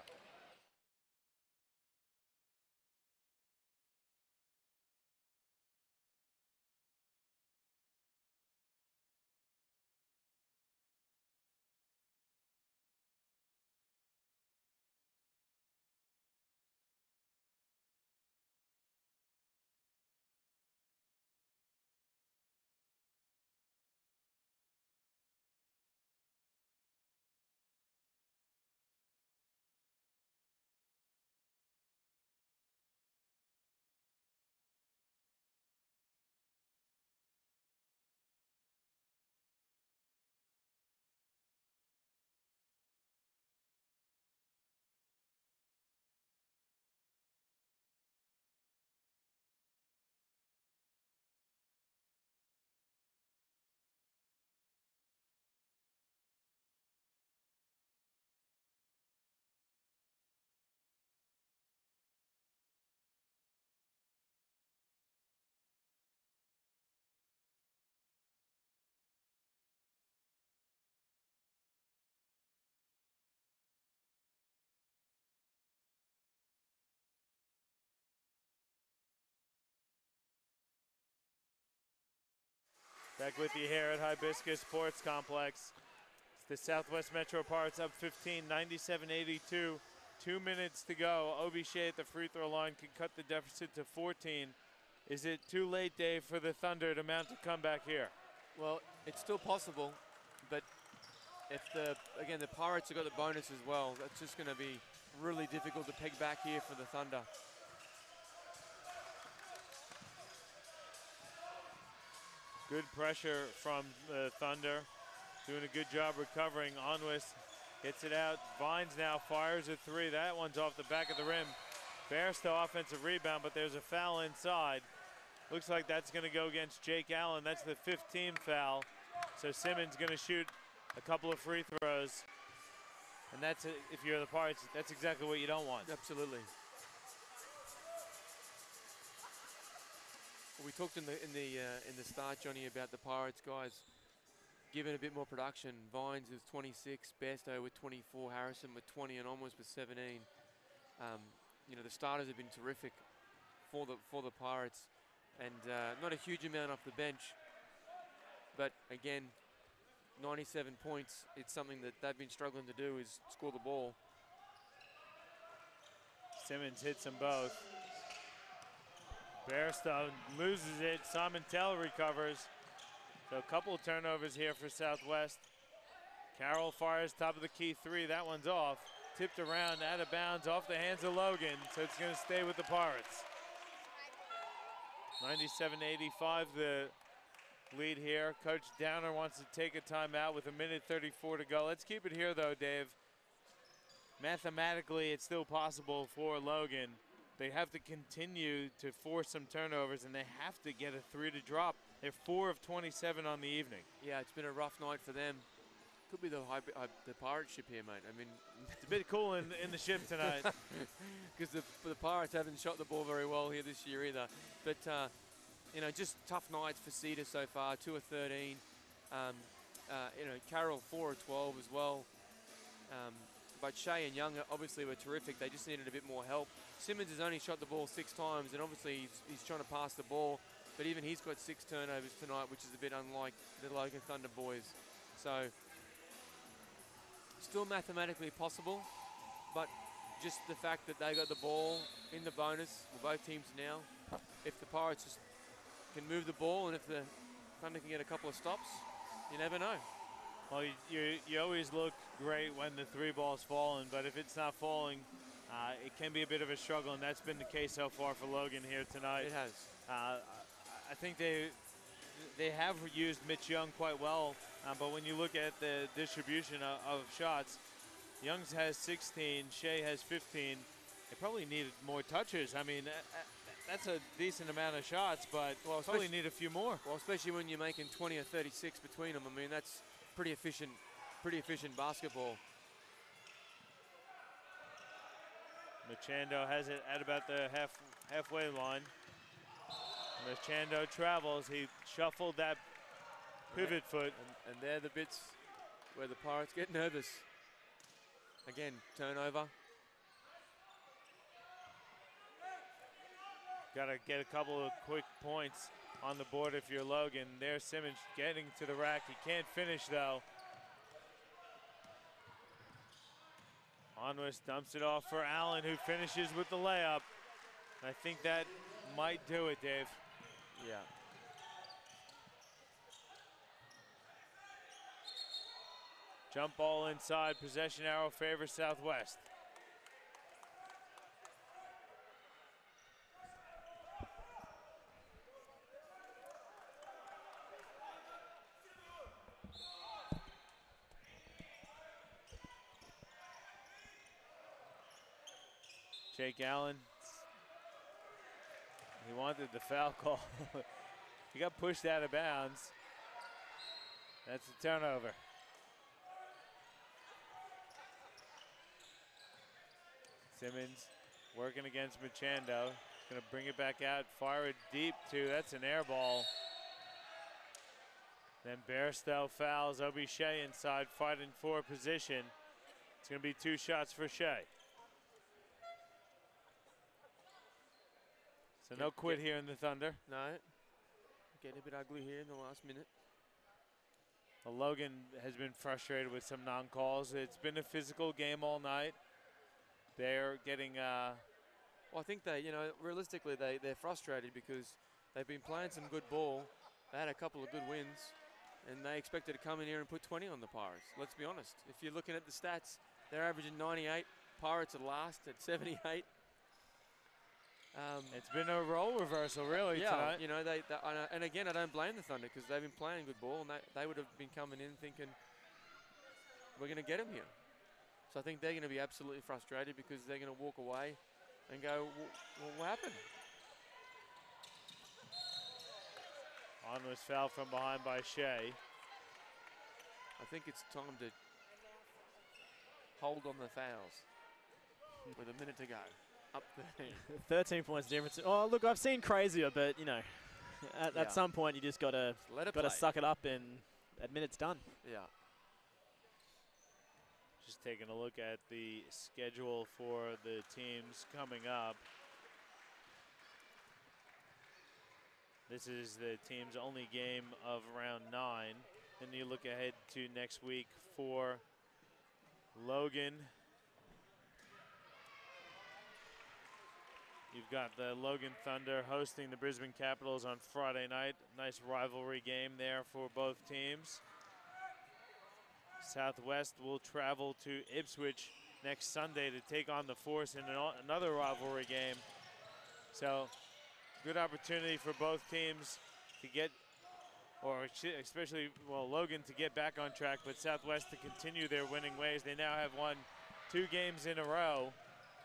Back with you here at Hibiscus Sports Complex. It's the Southwest Metro Pirates up 15, 97-82. 2 minutes to go. Obi Shea at the free throw line can cut the deficit to 14. Is it too late, Dave, for the Thunder to mount a comeback here? Well, it's still possible, but if the Pirates have got the bonus as well, that's just going to be really difficult to peg back here for the Thunder. Good pressure from the Thunder. Doing a good job recovering. Onwis gets it out. Vines now fires a three. That one's off the back of the rim. Bairstow offensive rebound, but there's a foul inside. Looks like that's going to go against Jake Allen. That's the 15th foul. So Simmons going to shoot a couple of free throws. And that's, if you're the Pirates, that's exactly what you don't want. Absolutely. We talked in the start, Johnny, about the Pirates guys giving a bit more production. Vines with 26, Bairstow with 24, Harrison with 20, and Onwis with 17. You know, the starters have been terrific for the Pirates, and not a huge amount off the bench, but again, 97 points. It's something that they've been struggling to do, is score the ball. Simmons hits them both. Bairstow loses it. Simontel recovers. So a couple of turnovers here for Southwest. Carroll fires top of the key three. That one's off. Tipped around, out of bounds, off the hands of Logan. So it's going to stay with the Pirates. 97-85 the lead here. Coach Downer wants to take a timeout with 1:34 to go. Let's keep it here though, Dave. Mathematically, it's still possible for Logan. They have to continue to force some turnovers, and they have to get a 3 to drop. They're 4 of 27 on the evening. Yeah, it's been a rough night for them. Could be the pirate ship here, mate. I mean, it's a bit cool in the ship tonight. Because the Pirates haven't shot the ball very well here this year either. But, you know, just tough nights for Cedar so far, 2 of 13. You know, Carroll 4 of 12 as well. But Shea and Young obviously were terrific. They just needed a bit more help. Simmons has only shot the ball 6 times, and obviously he's trying to pass the ball. But even he's got 6 turnovers tonight, which is a bit unlike the Logan Thunder boys. So, still mathematically possible, but just the fact that they got the ball in the bonus, well, both teams now, if the Pirates just can move the ball and if the Thunder can get a couple of stops, you never know. Well, you always look great when the 3 ball's falling, but if it's not falling, it can be a bit of a struggle, and that's been the case so far for Logan here tonight. It has. I think they have used Mitch Young quite well, but when you look at the distribution of shots, Young's has 16, Shea has 15. They probably needed more touches. I mean, that's a decent amount of shots, but probably need a few more. Well, especially when you're making 20 or 36 between them. I mean, that's pretty efficient basketball. Machando has it at about the halfway line. Machando travels. He shuffled that pivot foot. And they're the bits where the Pirates get nervous. Again, turnover. Got to get a couple of quick points on the board if you're Logan. There's Simmons getting to the rack. He can't finish though. Onwis dumps it off for Allen, who finishes with the layup. I think that might do it, Dave. Yeah. Jump ball inside. Possession arrow favors Southwest. Jake Allen, he wanted the foul call. He got pushed out of bounds. That's a turnover. Simmons working against Machando. Gonna bring it back out, fire it deep too. That's an air ball. Then Bairstow fouls Obi Shea inside, fighting for position. It's gonna be 2 shots for Shea. So no quit here in the Thunder. No. Getting a bit ugly here in the last minute. Well, Logan has been frustrated with some non-calls. It's been a physical game all night. They're getting... Well, I think they, you know, realistically, they're frustrated because they've been playing some good ball. They had a couple of good wins, and they expected to come in here and put 20 on the Pirates. Let's be honest. If you're looking at the stats, they're averaging 98. Pirates are last at 78. It's been a role reversal, really, tonight. You know, and again, I don't blame the Thunder because they've been playing good ball, and they would have been coming in thinking, we're going to get them here. So I think they're going to be absolutely frustrated because they're going to walk away and go, well, what happened? On was fouled from behind by Shea. I think it's time to hold on the fouls with a minute to go. Up 13. 13 points difference. Oh, look, I've seen crazier, but, you know, at some point you just got to suck it up and admit it's done. Yeah. Just taking a look at the schedule for the teams coming up. This is the team's only game of round 9. Then you look ahead to next week for Logan. You've got the Logan Thunder hosting the Brisbane Capitals on Friday night. Nice rivalry game there for both teams. Southwest will travel to Ipswich next Sunday to take on the Force in another rivalry game. So good opportunity for both teams to get, or especially, well, Logan to get back on track, but Southwest to continue their winning ways. They now have won 2 games in a row,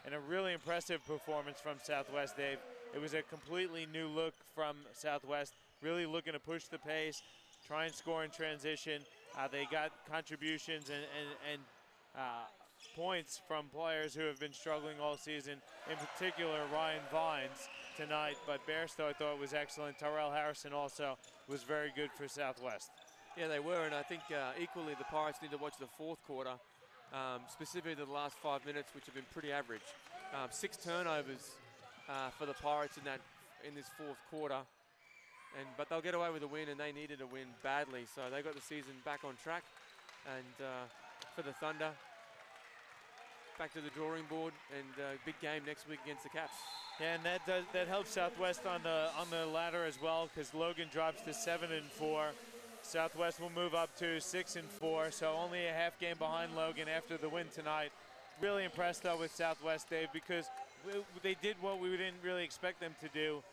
and a really impressive performance from Southwest, Dave. It was a completely new look from Southwest, really looking to push the pace, try and score in transition. They got contributions and points from players who have been struggling all season, in particular Ryan Vines tonight, but Bairstow I thought was excellent. Tyrell Harrison also was very good for Southwest. Yeah, they were, and I think equally the Pirates need to watch the fourth quarter, specifically the last 5 minutes, which have been pretty average. 6 turnovers for the Pirates in this fourth quarter, but they'll get away with a win, and they needed a win badly, so they got the season back on track. And for the Thunder, back to the drawing board, and big game next week against the Caps. Yeah, and that helps Southwest on the ladder as well, because Logan drops to 7-4. Southwest will move up to 6-4, so only a half game behind Logan after the win tonight. Really impressed though with Southwest, Dave, because they did what we didn't really expect them to do.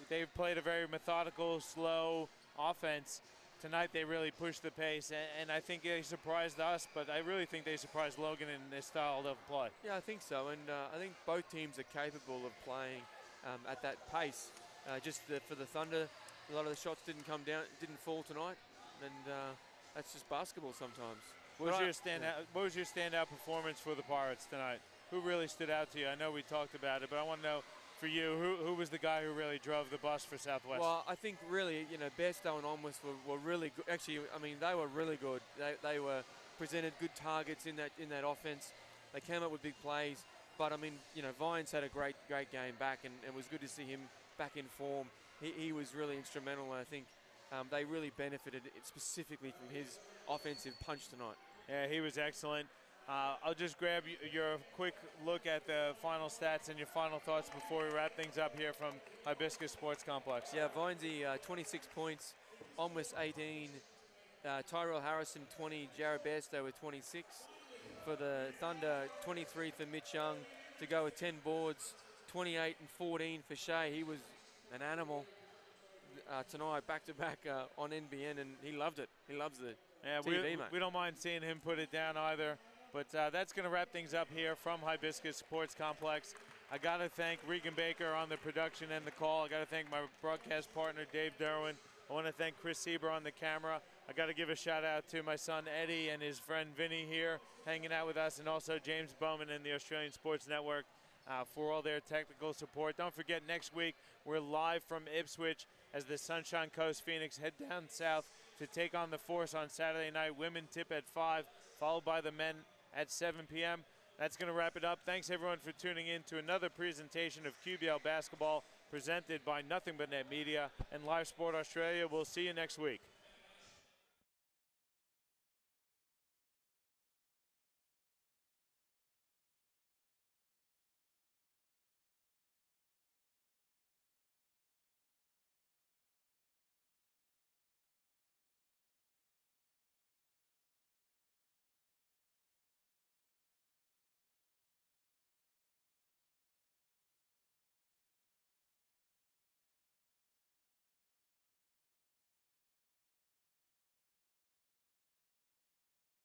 They've played a very methodical, slow offense. Tonight they really pushed the pace, and I think they surprised us, but I really think they surprised Logan in their style of play. Yeah, I think so, and I think both teams are capable of playing at that pace. For the Thunder, a lot of the shots didn't fall tonight, and that's just basketball sometimes. What was your standout performance for the Pirates tonight? Who really stood out to you? I know we talked about it, but I want to know for you, who was the guy who really drove the bus for Southwest? Well, I think really, Bairstow and Onwest were really good. Actually, I mean, they were really good. They were presented good targets in that offense. They came up with big plays. But I mean, Vines had a great game back, and it was good to see him back in form. He was really instrumental, and I think they really benefited specifically from his offensive punch tonight. Yeah, he was excellent. I'll just grab your quick look at the final stats and your final thoughts before we wrap things up here from Hibiscus Sports Complex. Yeah, Vinesy, 26 points, Onwest 18, Tyrell Harrison 20, Jared Bairstow with 26. For the Thunder, 23 for Mitch Young to go with 10 boards, 28 and 14 for Shea. He was an animal tonight, back-to-back on NBN, and he loved it. He loves the TV, mate. We don't mind seeing him put it down either. But that's going to wrap things up here from Hibiscus Sports Complex. I got to thank Regan Baker on the production and the call. I got to thank my broadcast partner, Dave Derwin. I want to thank Chris Sieber on the camera. I got to give a shout out to my son Eddie and his friend Vinny here hanging out with us, and also James Bowman and the Australian Sports Network for all their technical support. Don't forget, next week we're live from Ipswich as the Sunshine Coast Phoenix head down south to take on the Force on Saturday night. Women tip at 5, followed by the men at 7 p.m. That's going to wrap it up. Thanks, everyone, for tuning in to another presentation of QBL Basketball presented by Nothing But Net Media and Live Sport Australia. We'll see you next week.